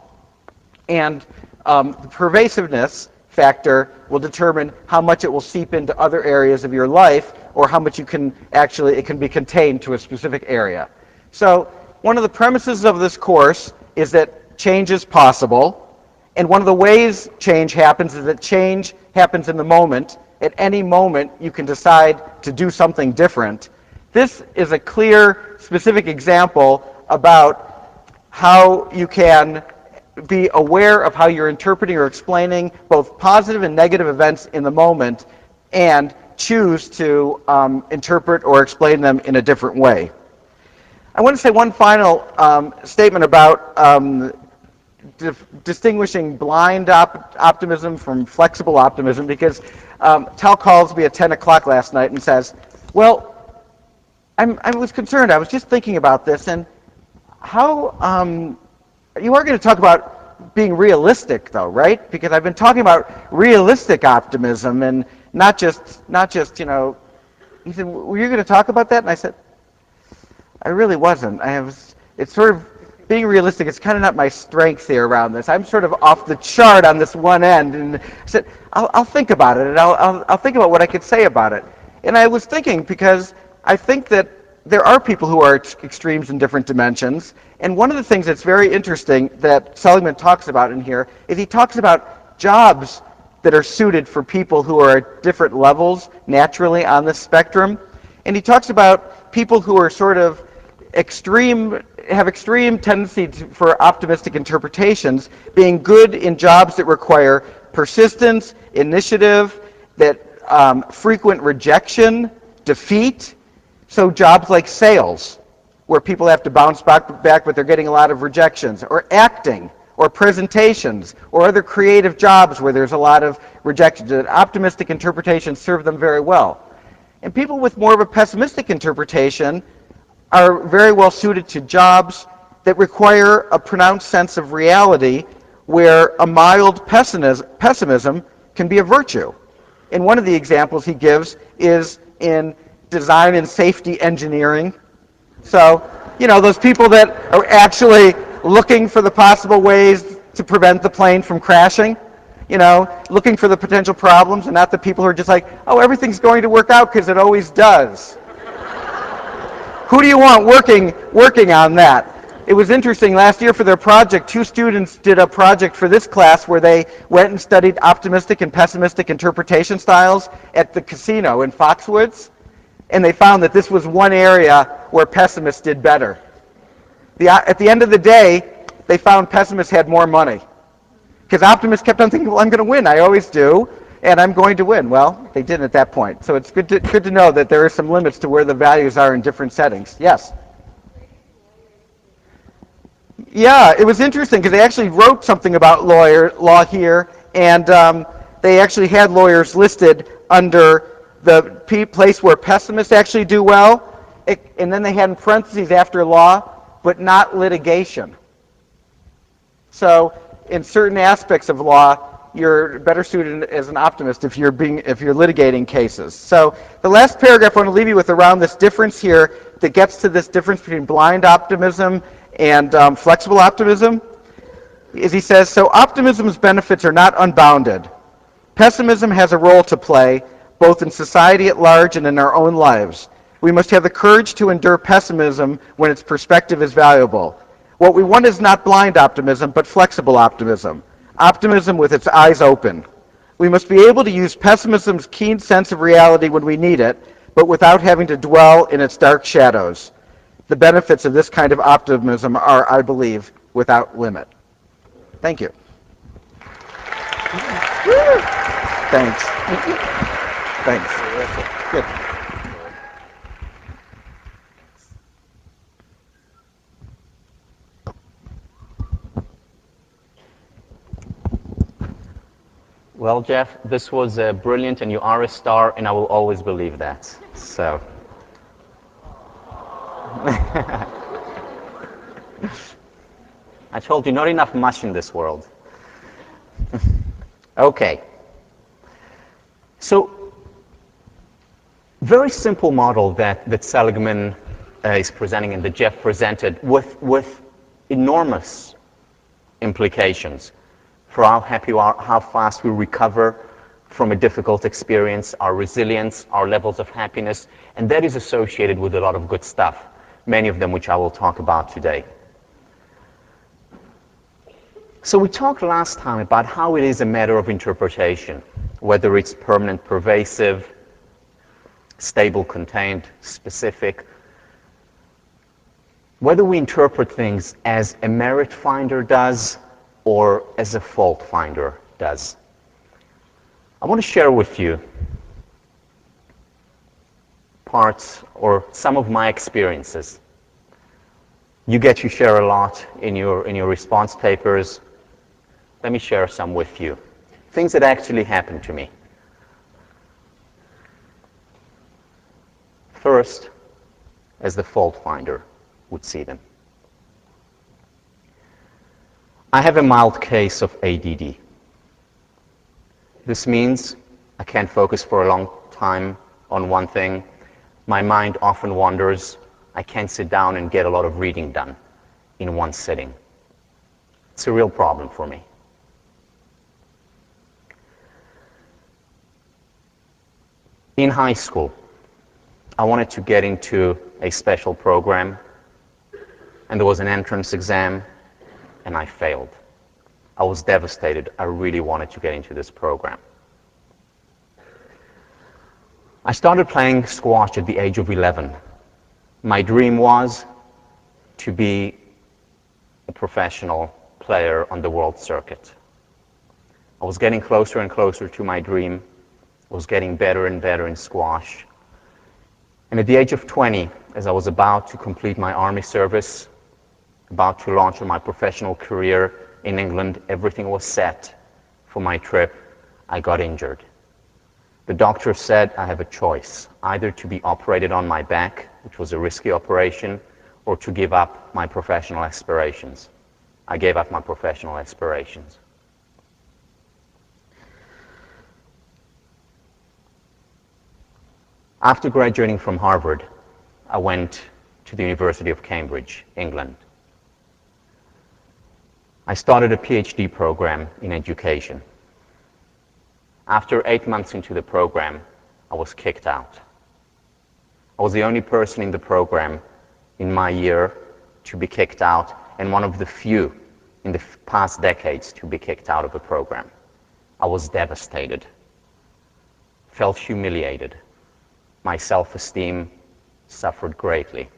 And the pervasiveness factor will determine how much it will seep into other areas of your life or how much it can be contained to a specific area. So one of the premises of this course is that change is possible. And one of the ways change happens is that change happens in the moment. At any moment, you can decide to do something different. This is a clear, specific example about how you can be aware of how you're interpreting or explaining both positive and negative events in the moment and choose to interpret or explain them in a different way. I want to say one final statement about distinguishing blind optimism from flexible optimism, because Tal calls me at 10 o'clock last night and says, well, I was concerned. I was just thinking about this, and how you are going to talk about being realistic, though, right? Because I've been talking about realistic optimism and not just He said, were you going to talk about that? And I said, I really wasn't. It's sort of being realistic. It's kind of not my strength here around this. I'm sort of off the chart on this one end, and I said, I'll think about it, and I'll think about what I could say about it. And I was thinking, because I think that there are people who are extremes in different dimensions, and one of the things that's very interesting that Seligman talks about in here is he talks about jobs that are suited for people who are at different levels naturally on this spectrum. And he talks about people who are sort of have extreme tendency for optimistic interpretations being good in jobs that require persistence, initiative, that frequent rejection, defeat. So jobs like sales, where people have to bounce back, but they're getting a lot of rejections, or acting, or presentations, or other creative jobs where there's a lot of rejection. Optimistic interpretations serve them very well. And people with more of a pessimistic interpretation are very well suited to jobs that require a pronounced sense of reality, where a mild pessimism can be a virtue. And one of the examples he gives is in design and safety engineering. So, those people that are actually looking for the possible ways to prevent the plane from crashing, looking for the potential problems, and not the people who are just like, oh, everything's going to work out because it always does. Who do you want working on that? It was interesting, last year for their project, 2 students did a project for this class where they went and studied optimistic and pessimistic interpretation styles at the casino in Foxwoods, and they found that this was one area where pessimists did better. At the end of the day, they found pessimists had more money, because optimists kept on thinking, well, I'm going to win, I always do, and I'm going to win. Well, they didn't at that point. So it's good to know that there are some limits to where the values are in different settings. Yes? Yeah, it was interesting because they actually wrote something about law here, and they actually had lawyers listed under the place where pessimists actually do well, and then they had in parentheses after law, but not litigation. So in certain aspects of law, you're better suited as an optimist if you're litigating cases. So the last paragraph I want to leave you with around this difference here that gets to this difference between blind optimism and flexible optimism is he says, so optimism's benefits are not unbounded. Pessimism has a role to play both in society at large and in our own lives. We must have the courage to endure pessimism when its perspective is valuable. What we want is not blind optimism, but flexible optimism. Optimism with its eyes open. We must be able to use pessimism's keen sense of reality when we need it, but without having to dwell in its dark shadows. The benefits of this kind of optimism are, I believe, without limit. Thank you. Thanks. Thanks. Good. Well, Jeff, this was brilliant, and you are a star, and I will always believe that. So. I told you, not enough mush in this world. Okay. So, very simple model that Seligman is presenting and that Jeff presented with enormous implications for how happy we are, how fast we recover from a difficult experience, our resilience, our levels of happiness, and that is associated with a lot of good stuff, many of them which I will talk about today. So we talked last time about how it is a matter of interpretation, whether it's permanent, pervasive, stable, contained, specific, whether we interpret things as a merit finder does or as a fault finder does. I want to share with you parts or some of my experiences. You get to share a lot in your response papers. Let me share some with you. Things that actually happened to me. First, as the fault finder would see them. I have a mild case of ADD. This means I can't focus for a long time on one thing. My mind often wanders. I can't sit down and get a lot of reading done in one sitting. It's a real problem for me. In high school, I wanted to get into a special program, and there was an entrance exam, and I failed. I was devastated. I really wanted to get into this program. I started playing squash at the age of 11. My dream was to be a professional player on the world circuit. I was getting closer and closer to my dream. I was getting better and better in squash. And at the age of 20, as I was about to complete my army service, about to launch on my professional career in England, everything was set for my trip, I got injured. The doctor said I have a choice, either to be operated on my back, which was a risky operation, or to give up my professional aspirations. I gave up my professional aspirations. After graduating from Harvard, I went to the University of Cambridge, England. I started a PhD program in education. After 8 months into the program, I was kicked out. I was the only person in the program in my year to be kicked out, and one of the few in the past decades to be kicked out of a program. I was devastated, felt humiliated. My self-esteem suffered greatly.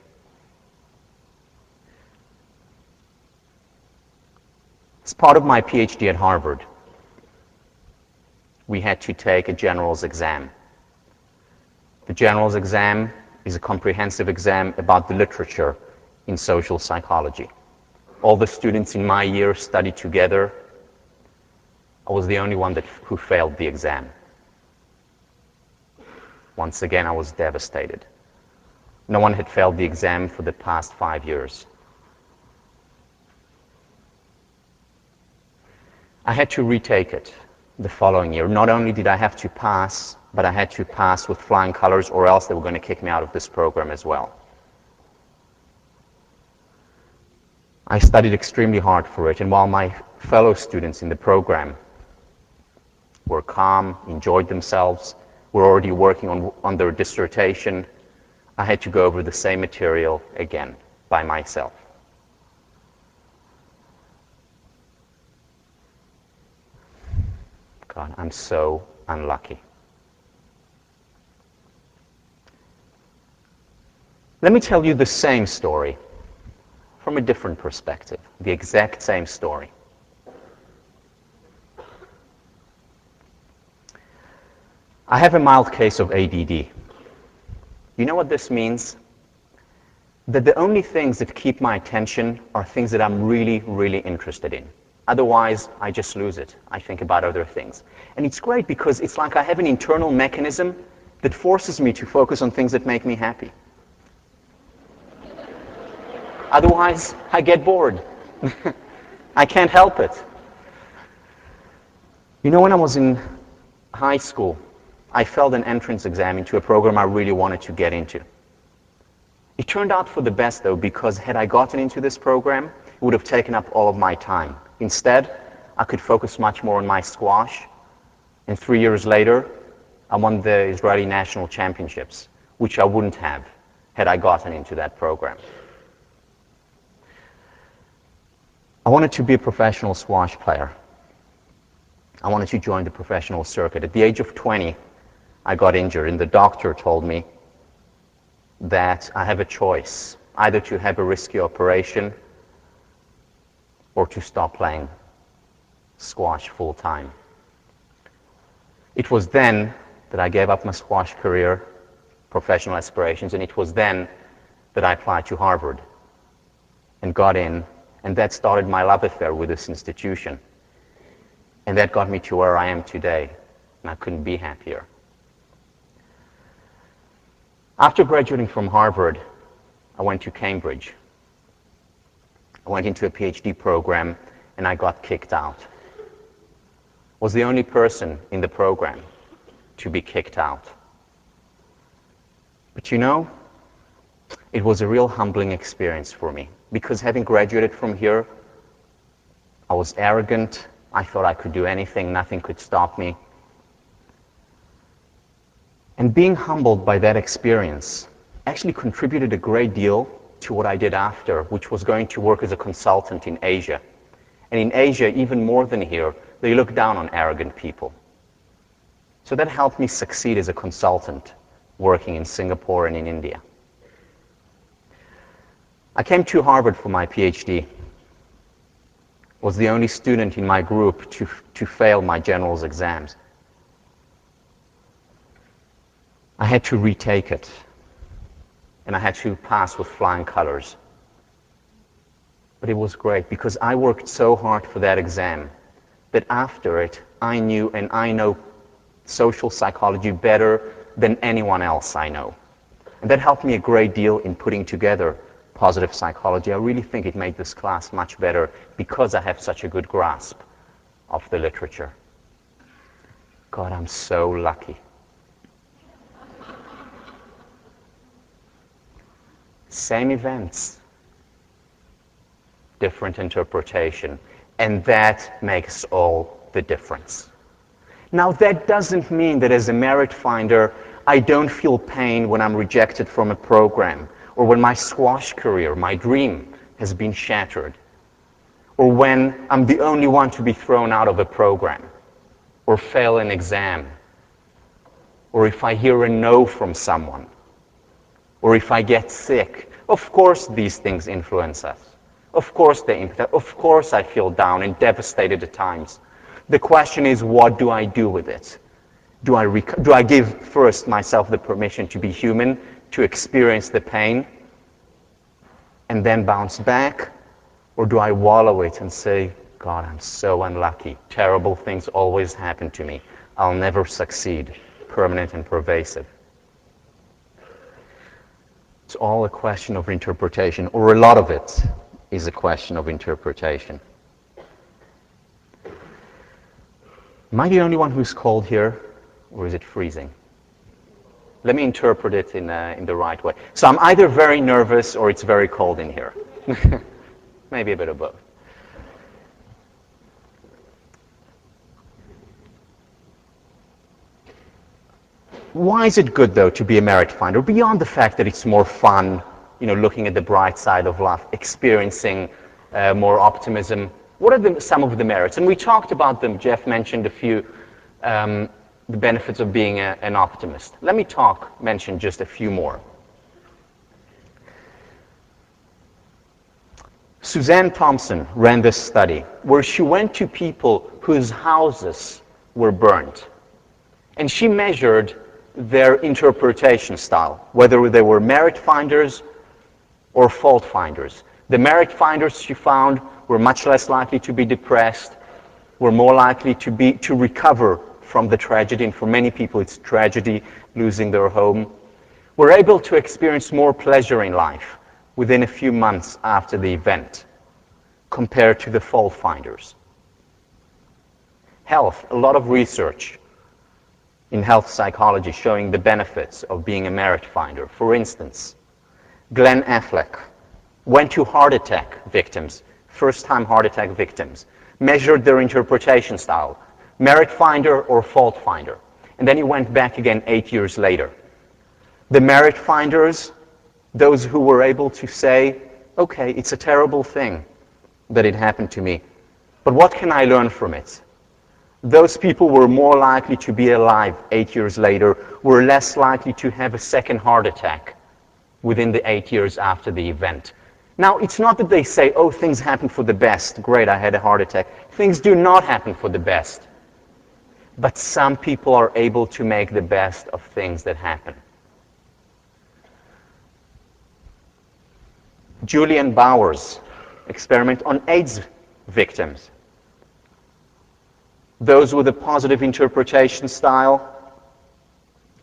As part of my PhD at Harvard, we had to take a general's exam. The general's exam is a comprehensive exam about the literature in social psychology. All the students in my year studied together. I was the only one who failed the exam. Once again, I was devastated. No one had failed the exam for the past 5 years. I had to retake it the following year. Not only did I have to pass, but I had to pass with flying colors, or else they were going to kick me out of this program as well. I studied extremely hard for it, and while my fellow students in the program were calm, enjoyed themselves, were already working on their dissertation, I had to go over the same material again by myself. God, I'm so unlucky. Let me tell you the same story from a different perspective, the exact same story. I have a mild case of ADD. You know what this means? That the only things that keep my attention are things that I'm really, really interested in. Otherwise, I just lose it. I think about other things. And it's great because it's like I have an internal mechanism that forces me to focus on things that make me happy. Otherwise, I get bored. I can't help it. You know, when I was in high school, I failed an entrance exam into a program I really wanted to get into. It turned out for the best, though, because had I gotten into this program, it would have taken up all of my time. Instead, I could focus much more on my squash, and 3 years later, I won the Israeli National Championships, which I wouldn't have had I gotten into that program. I wanted to be a professional squash player. I wanted to join the professional circuit. At the age of 20, I got injured, and the doctor told me that I have a choice, either to have a risky operation or to stop playing squash full time. It was then that I gave up my squash career, professional aspirations, and it was then that I applied to Harvard and got in, and that started my love affair with this institution. And that got me to where I am today, and I couldn't be happier. After graduating from Harvard, I went to Cambridge. I went into a PhD program, and I got kicked out. I was the only person in the program to be kicked out. But you know, it was a real humbling experience for me, because having graduated from here, I was arrogant. I thought I could do anything, nothing could stop me. And being humbled by that experience actually contributed a great deal to what I did after, which was going to work as a consultant in Asia. And in Asia, even more than here, they look down on arrogant people. So that helped me succeed as a consultant working in Singapore and in India. I came to Harvard for my PhD. Was the only student in my group to fail my general's exams. I had to retake it, and I had to pass with flying colors. But it was great because I worked so hard for that exam that after it, I knew, and I know social psychology better than anyone else I know. And that helped me a great deal in putting together positive psychology. I really think it made this class much better because I have such a good grasp of the literature. God, I'm so lucky. Same events, different interpretation, and that makes all the difference. Now, that doesn't mean that as a merit finder, I don't feel pain when I'm rejected from a program, or when my squash career, my dream, has been shattered, or when I'm the only one to be thrown out of a program, or fail an exam, or if I hear a no from someone, or if I get sick. Of course these things influence us. Of course they impact. Of course I feel down and devastated at times. The question is, what do I do with it? Do I give first myself the permission to be human, to experience the pain, and then bounce back? Or do I wallow it and say, God, I'm so unlucky. Terrible things always happen to me. I'll never succeed. Permanent and pervasive. It's all a question of interpretation, or a lot of it is a question of interpretation. Am I the only one who's cold here, or is it freezing? Let me interpret it in the right way. So I'm either very nervous or it's very cold in here. Maybe a bit of both. Why is it good, though, to be a merit finder? Beyond the fact that it's more fun, looking at the bright side of life, experiencing more optimism, what are some of the merits? And we talked about them. Jeff mentioned a few, the benefits of being an optimist. Let me mention just a few more. Suzanne Thompson ran this study where she went to people whose houses were burnt. And she measured their interpretation style, whether they were merit finders or fault finders. The merit finders, she found, were much less likely to be depressed, were more likely to recover from the tragedy, and for many people it's tragedy, losing their home, were able to experience more pleasure in life within a few months after the event compared to the fault finders. Health, a lot of research in health psychology showing the benefits of being a merit finder. For instance, Glenn Affleck went to heart attack victims, first-time heart attack victims, measured their interpretation style, merit finder or fault finder. And then he went back again 8 years later. The merit finders, those who were able to say, okay, it's a terrible thing that it happened to me, but what can I learn from it? Those people were more likely to be alive 8 years later, were less likely to have a second heart attack within the 8 years after the event. Now, it's not that they say, oh, things happen for the best. Great, I had a heart attack. Things do not happen for the best. But some people are able to make the best of things that happen. Julian Bowers' experiment on AIDS victims. Those with a positive interpretation style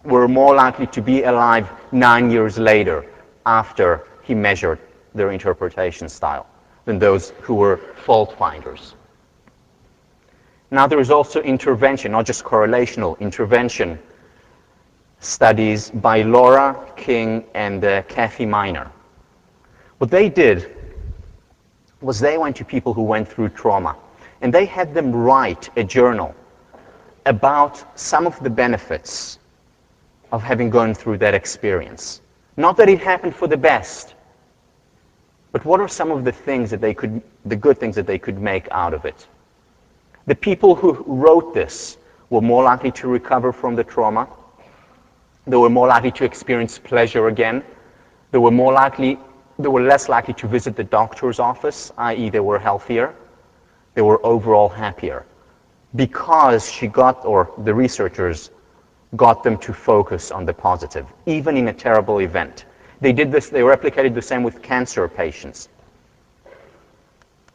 were more likely to be alive 9 years later after he measured their interpretation style than those who were fault finders. Now there is also intervention, not just correlational, intervention studies by Laura King and Kathy Miner. What they did was they went to people who went through trauma, and they had them write a journal about some of the benefits of having gone through that experience. Not that it happened for the best, but what are some of the things that the good things that they could make out of it? The people who wrote this were more likely to recover from the trauma. They were more likely to experience pleasure again. They were less likely to visit the doctor's office, i.e. they were healthier. They were overall happier because the researchers got them to focus on the positive, even in a terrible event. They replicated the same with cancer patients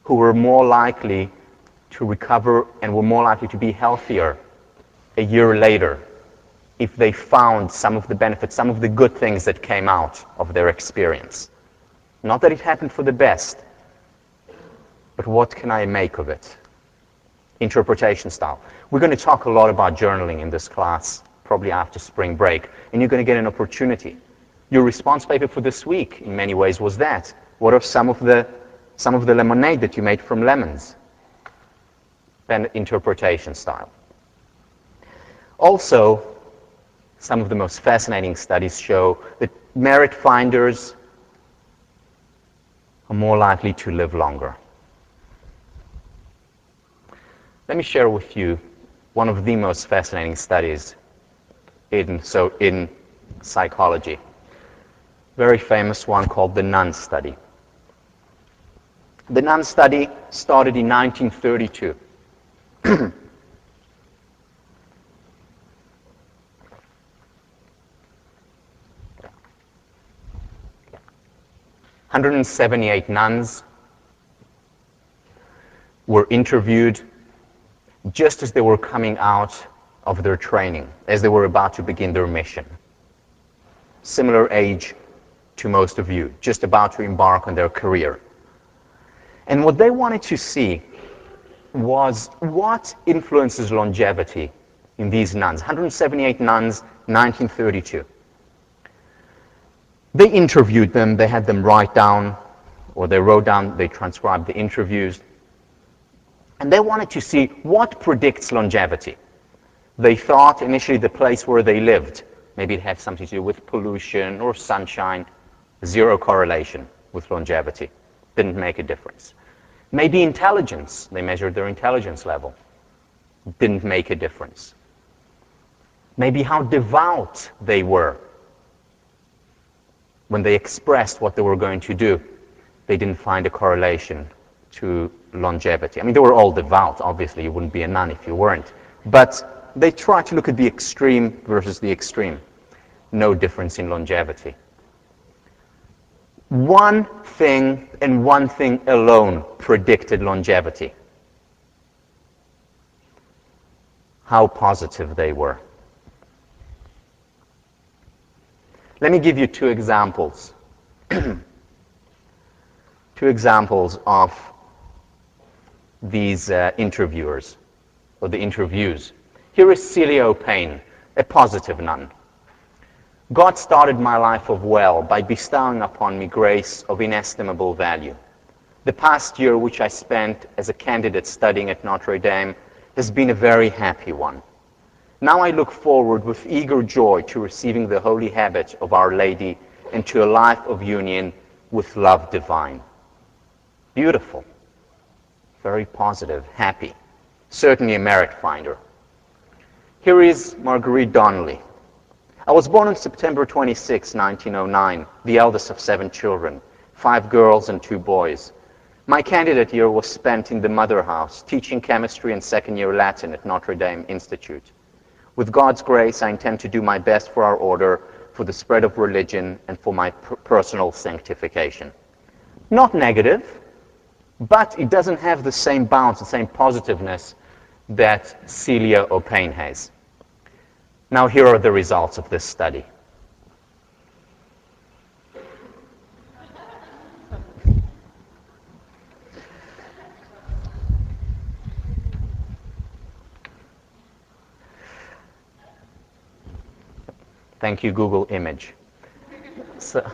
who were more likely to recover and were more likely to be healthier a year later if they found some of the benefits, some of the good things that came out of their experience. Not that it happened for the best, but what can I make of it? Interpretation style. We're going to talk a lot about journaling in this class, probably after spring break, and you're going to get an opportunity. Your response paper for this week, in many ways, was that. What are some of the lemonade that you made from lemons? And interpretation style. Also, some of the most fascinating studies show that merit finders are more likely to live longer. Let me share with you one of the most fascinating studies in psychology. Very famous one called the Nun study. The Nun study started in 1932. 178 nuns were interviewed just as they were coming out of their training, as they were about to begin their mission. Similar age to most of you, just about to embark on their career. And what they wanted to see was what influences longevity in these nuns. 178 nuns, 1932. They interviewed them, they had them write down, or they wrote down, they transcribed the interviews, and they wanted to see what predicts longevity. They thought initially the place where they lived, maybe it had something to do with pollution or sunshine, zero correlation with longevity, didn't make a difference. Maybe intelligence, they measured their intelligence level, didn't make a difference. Maybe how devout they were. When they expressed what they were going to do, they didn't find a correlation to longevity. I mean, they were all devout, obviously. You wouldn't be a nun if you weren't. But they try to look at the extreme versus the extreme. No difference in longevity. One thing and one thing alone predicted longevity. How positive they were. Let me give you two examples. Two examples of these interviewers, or the interviews. Here is Celia O'Payne, a positive nun. God started my life of well by bestowing upon me grace of inestimable value. The past year which I spent as a candidate studying at Notre Dame has been a very happy one. Now I look forward with eager joy to receiving the holy habit of Our Lady and to a life of union with love divine. Beautiful, very positive, happy, certainly a merit finder. Here is Marguerite Donnelly. I was born on September 26, 1909, the eldest of 7 children, 5 girls and 2 boys. My candidate year was spent in the mother house, teaching chemistry and second-year Latin at Notre Dame Institute. With God's grace, I intend to do my best for our order, for the spread of religion, and for my personal sanctification. Not negative, but it doesn't have the same bounce, the same positiveness that Celia O'Payne has. Now here are the results of this study. Thank you, Google Image. So,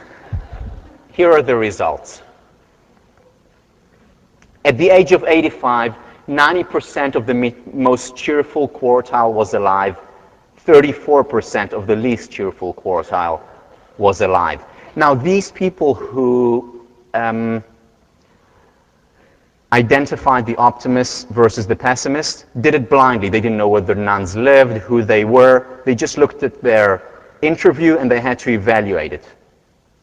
here are the results. At the age of 85, 90% of the most cheerful quartile was alive. 34% of the least cheerful quartile was alive. Now, these people who identified the optimists versus the pessimists did it blindly. They didn't know whether nuns lived, who they were. They just looked at their interview and they had to evaluate it.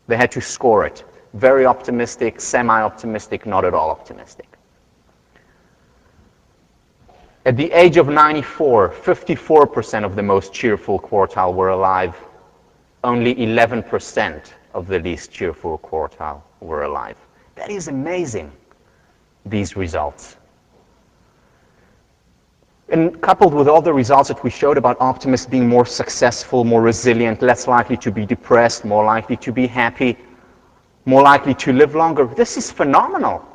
They had to score it. Very optimistic, semi-optimistic, not at all optimistic. At the age of 94, 54% of the most cheerful quartile were alive. Only 11% of the least cheerful quartile were alive. That is amazing, these results. And coupled with all the results that we showed about optimists being more successful, more resilient, less likely to be depressed, more likely to be happy, more likely to live longer, this is phenomenal.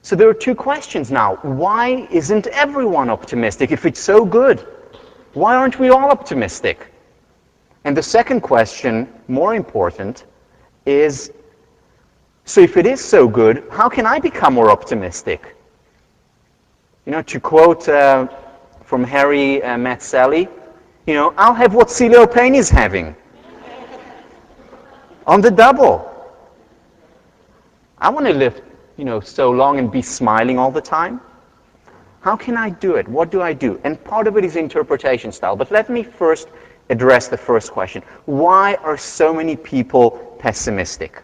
So there are 2 questions now. Why isn't everyone optimistic if it's so good? Why aren't we all optimistic? And the second question, more important, is, so if it is so good, how can I become more optimistic? You know, to quote from Harry Met Sally, you know, I'll have what Celia O'Payne is having. On the double. I want to live, you know, so long and be smiling all the time. How can I do it? What do I do? And part of it is interpretation style. But let me first address the first question. Why are so many people pessimistic?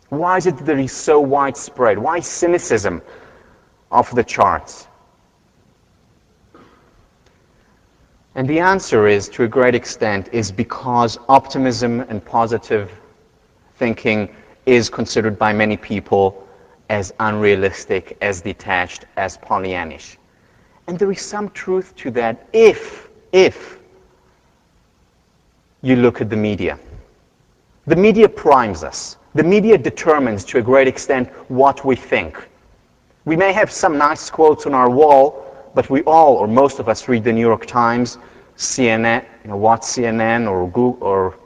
Why is it that it is so widespread? Why is cynicism off the charts? And the answer is, to a great extent, is because optimism and positive thinking is considered by many people as unrealistic, as detached, as Pollyannish. And there is some truth to that if you look at the media. The media primes us. The media determines, to a great extent, what we think. We may have some nice quotes on our wall, but we all, or most of us, read the New York Times, CNN, watch CNN or Google, or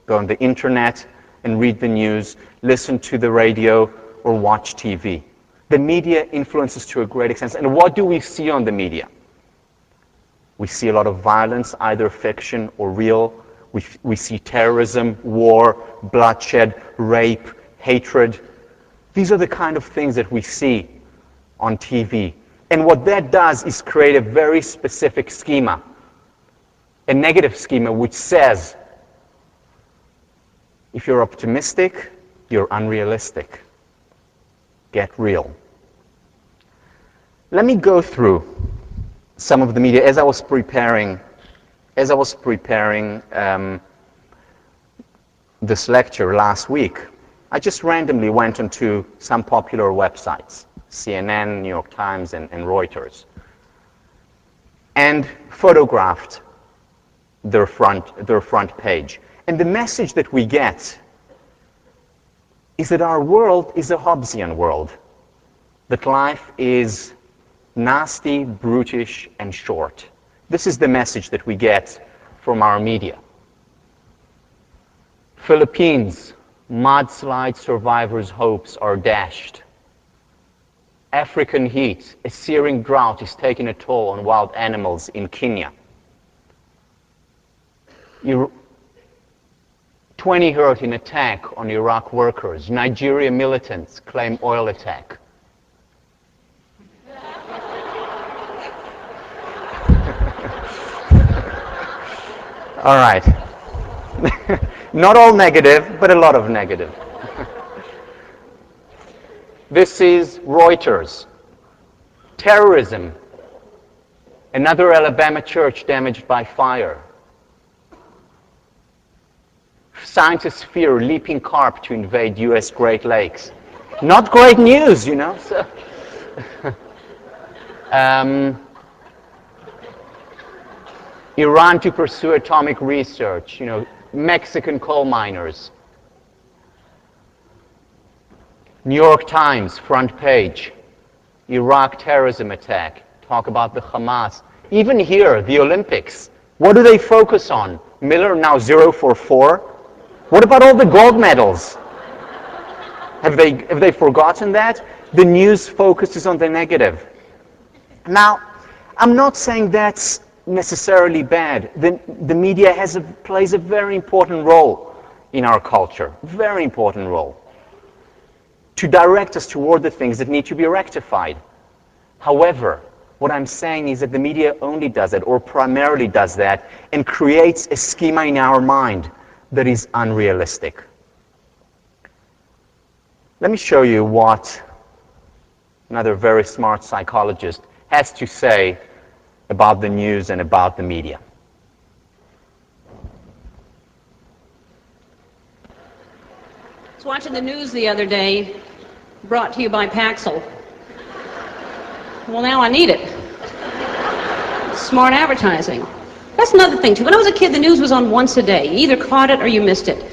go on the internet and read the news, listen to the radio, or watch TV. The media influences to a great extent. And what do we see on the media? We see a lot of violence, either fiction or real. We see terrorism, war, bloodshed, rape, hatred. These are the kind of things that we see on TV. And what that does is create a very specific schema, a negative schema which says, if you're optimistic, you're unrealistic. Get real. Let me go through some of the media, as I was preparing this lecture last week, I just randomly went onto some popular websites, CNN, New York Times, and Reuters, and photographed their front page. And the message that we get is that our world is a Hobbesian world, that life is nasty, brutish, and short. This is the message that we get from our media. Philippines, mudslide survivors' hopes are dashed. African heat, a searing drought is taking a toll on wild animals in Kenya. 20 hurt in attack on Iraq workers. Nigeria militants claim oil attack. All right. Not all negative, but a lot of negative. This is Reuters. Terrorism. Another Alabama church damaged by fire. Scientists fear leaping carp to invade U.S. Great Lakes. Not great news, you know. So, Iran to pursue atomic research, you know, Mexican coal miners. New York Times, front page. Iraq terrorism attack. Talk about the Hamas. Even here, the Olympics. What do they focus on? Miller now 0-for-4. What about all the gold medals? Have they forgotten that? The news focuses on the negative. Now, I'm not saying that's necessarily bad. The media plays a very important role in our culture, very important role, to direct us toward the things that need to be rectified. However, what I'm saying is that the media only does that, or primarily does that, and creates a schema in our mind that is unrealistic. Let me show you what another very smart psychologist has to say about the news and about the media. I was watching the news the other day, brought to you by Paxil. Well, now I need it. Smart advertising. That's another thing, too. When I was a kid, the news was on once a day. You either caught it or you missed it.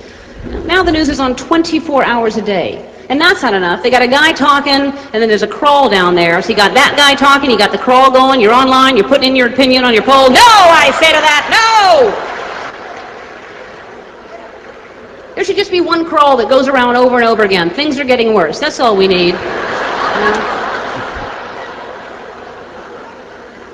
Now the news is on 24 hours a day. And that's not enough. They got a guy talking, and then there's a crawl down there. So you got that guy talking, you got the crawl going, you're online, you're putting in your opinion on your poll. No, I say to that, no! There should just be one crawl that goes around over and over again. Things are getting worse. That's all we need.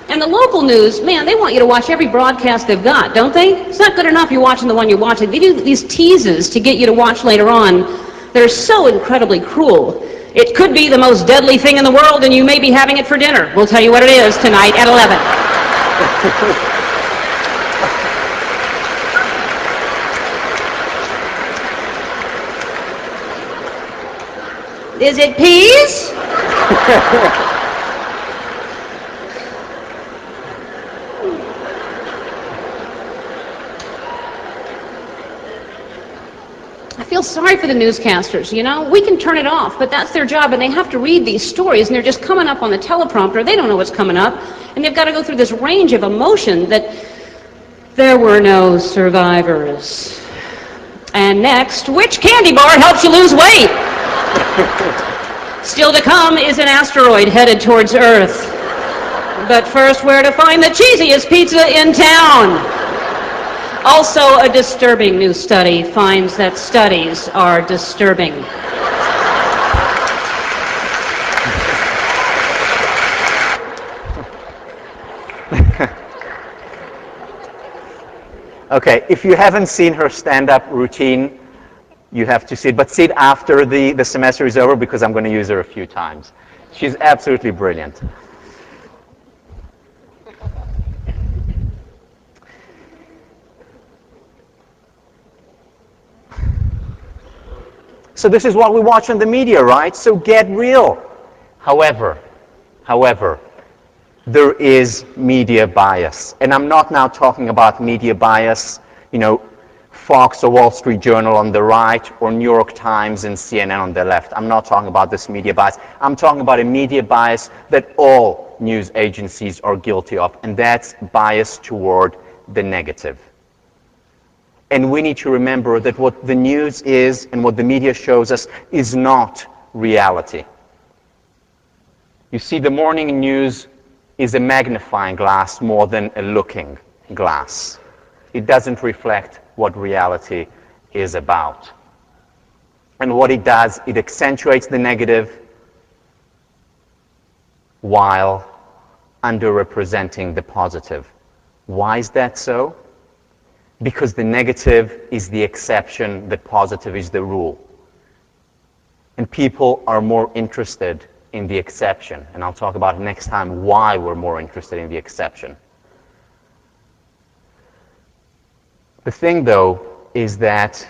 And the local news, man, they want you to watch every broadcast they've got, don't they? It's not good enough you're watching the one you're watching. They do these teases to get you to watch later on. They're so incredibly cruel. It could be the most deadly thing in the world, and you may be having it for dinner. We'll tell you what it is tonight at 11. Is it peas? I feel sorry for the newscasters, you know? We can turn it off, but that's their job, and they have to read these stories, and they're just coming up on the teleprompter. They don't know what's coming up, and they've got to go through this range of emotion that there were no survivors. And next, which candy bar helps you lose weight? Still to come is an asteroid headed towards Earth. But first, where to find the cheesiest pizza in town? Also, a disturbing new study finds that studies are disturbing. Okay, if you haven't seen her stand-up routine, you have to see it, but see it after the semester is over, because I'm going to use her a few times. She's absolutely brilliant. So this is what we watch on the media, right? So get real. However, there is media bias. And I'm not now talking about media bias, Fox or Wall Street Journal on the right, or New York Times and CNN on the left. I'm not talking about this media bias. I'm talking about a media bias that all news agencies are guilty of, and that's bias toward the negative. And we need to remember that what the news is and what the media shows us is not reality. You see, the morning news is a magnifying glass more than a looking glass. It doesn't reflect what reality is about. And what it does, it accentuates the negative while underrepresenting the positive. Why is that so? Because the negative is the exception, the positive is the rule. And people are more interested in the exception. And I'll talk about next time why we're more interested in the exception. The thing, though, is that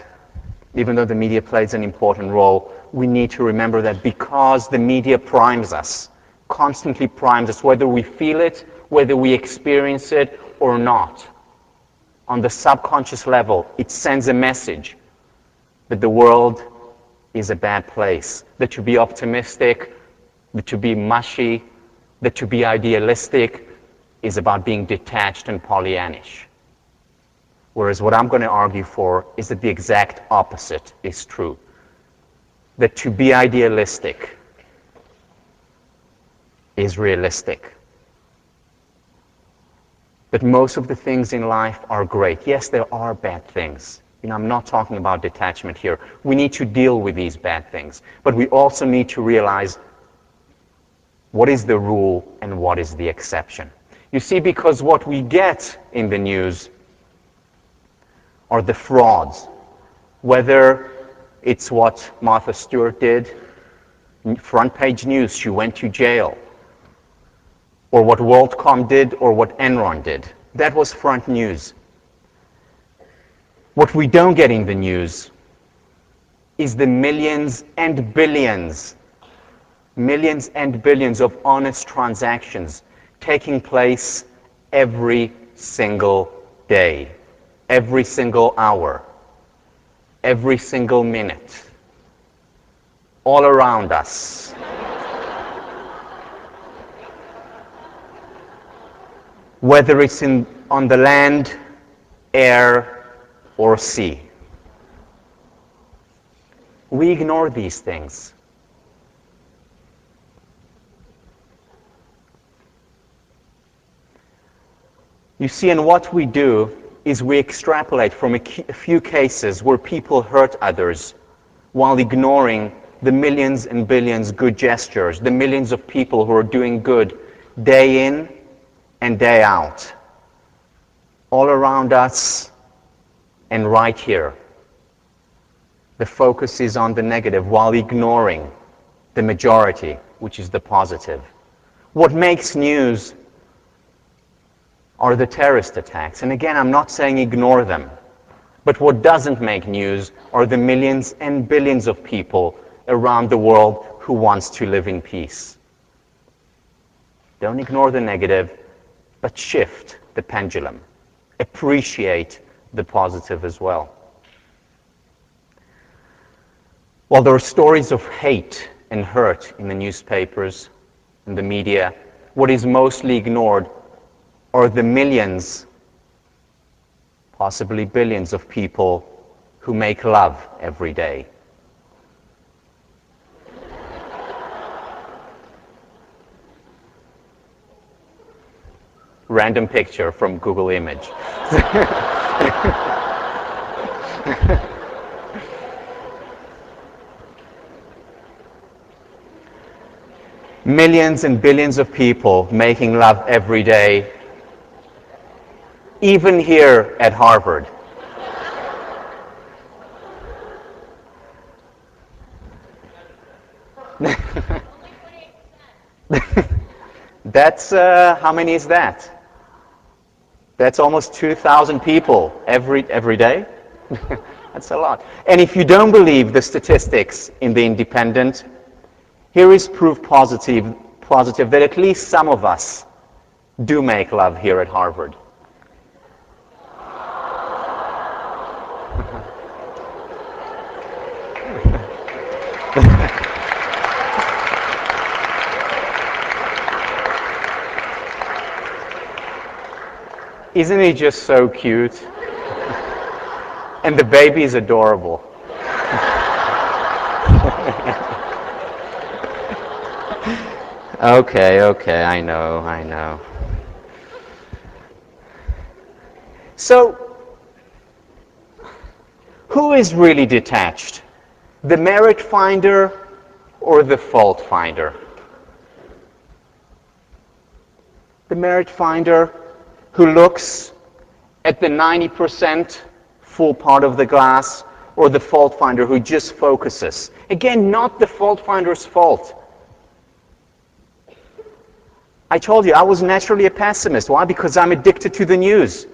even though the media plays an important role, we need to remember that because the media primes us, constantly primes us, whether we feel it, whether we experience it or not, on the subconscious level, it sends a message that the world is a bad place, that to be optimistic, that to be mushy, that to be idealistic is about being detached and Pollyannish. Whereas what I'm going to argue for is that the exact opposite is true. That to be idealistic is realistic. That most of the things in life are great. Yes, there are bad things. I'm not talking about detachment here. We need to deal with these bad things. But we also need to realize what is the rule and what is the exception. You see, because what we get in the news are the frauds. Whether it's what Martha Stewart did, front page news, she went to jail, or what WorldCom did, or what Enron did. That was front news. What we don't get in the news is the millions and billions of honest transactions taking place every single day, every single hour, every single minute, all around us. Whether it's on the land, air, or sea. We ignore these things. You see, and what we do is we extrapolate from a few cases where people hurt others while ignoring the millions and billions good gestures, the millions of people who are doing good day in and day out, all around us and right here. The focus is on the negative while ignoring the majority, which is the positive. What makes news are the terrorist attacks. And again, I'm not saying ignore them. But what doesn't make news are the millions and billions of people around the world who wants to live in peace. Don't ignore the negative, but shift the pendulum. Appreciate the positive as well. While there are stories of hate and hurt in the newspapers and the media, what is mostly ignored are the millions, possibly billions of people who make love every day. Random picture from Google Image. Millions and billions of people making love every day, even here at Harvard. That's, how many is that? That's almost 2,000 people every day. That's a lot. And if you don't believe the statistics in The Independent, here is proof positive that at least some of us do make love here at Harvard? Isn't he just so cute? And the baby is adorable. Okay, I know. So, who is really detached? The merit finder or the fault finder? The merit finder who looks at the 90% full part of the glass, or the fault finder who just focuses. Again, not the fault finder's fault. I told you I was naturally a pessimist. Why? Because I'm addicted to the news.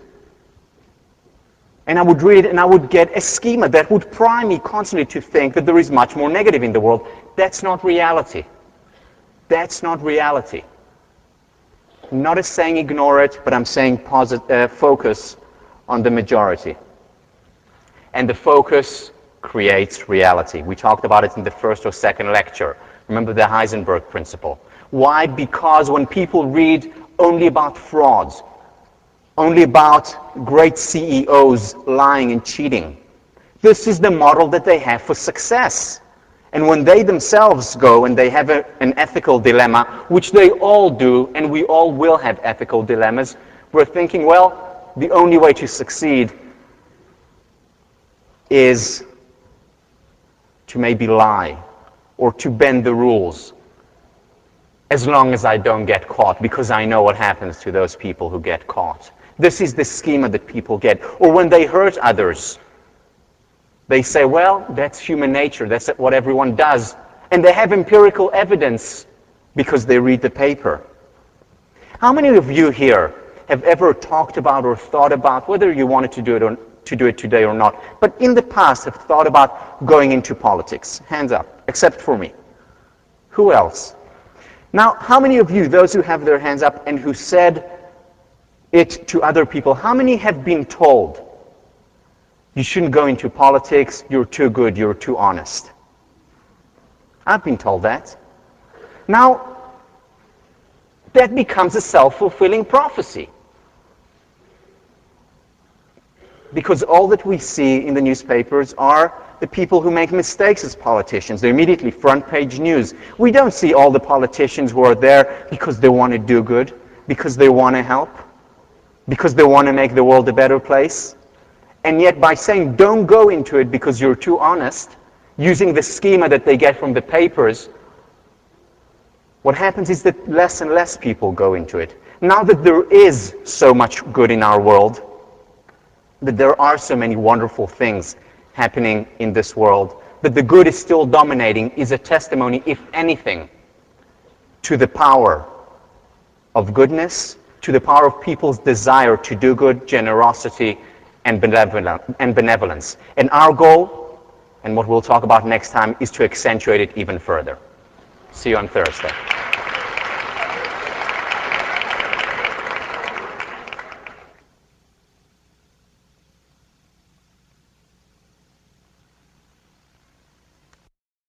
And I would read and I would get a schema that would prime me constantly to think that there is much more negative in the world. That's not reality. That's not reality. I'm not saying ignore it, but I'm saying focus on the majority. And the focus creates reality. We talked about it in the first or second lecture. Remember the Heisenberg principle. Why? Because when people read only about frauds, only about great CEOs lying and cheating, this is the model that they have for success. And when they themselves go and they have an ethical dilemma, which they all do, and we all will have ethical dilemmas, we're thinking, well, the only way to succeed is to maybe lie or to bend the rules, as long as I don't get caught, because I know what happens to those people who get caught. This is the schema that people get. Or when they hurt others, they say, well, that's human nature, that's what everyone does. And they have empirical evidence because they read the paper. How many of you here have ever talked about or thought about, whether you wanted to do it today or not, but in the past have thought about going into politics? Hands up, except for me. Who else? Now, how many of you, those who have their hands up and who said it to other people, how many have been told, you shouldn't go into politics, you're too good, you're too honest? I've been told that. Now, that becomes a self-fulfilling prophecy. Because all that we see in the newspapers are the people who make mistakes as politicians. They're immediately front page news. We don't see all the politicians who are there because they want to do good, because they want to help, because they want to make the world a better place. And yet by saying don't go into it because you're too honest, using the schema that they get from the papers, what happens is that less and less people go into it. Now that there is so much good in our world, that there are so many wonderful things happening in this world, that the good is still dominating, is a testimony, if anything, to the power of goodness, to the power of people's desire to do good, generosity, and benevolence. And our goal, and what we'll talk about next time, is to accentuate it even further. See you on Thursday.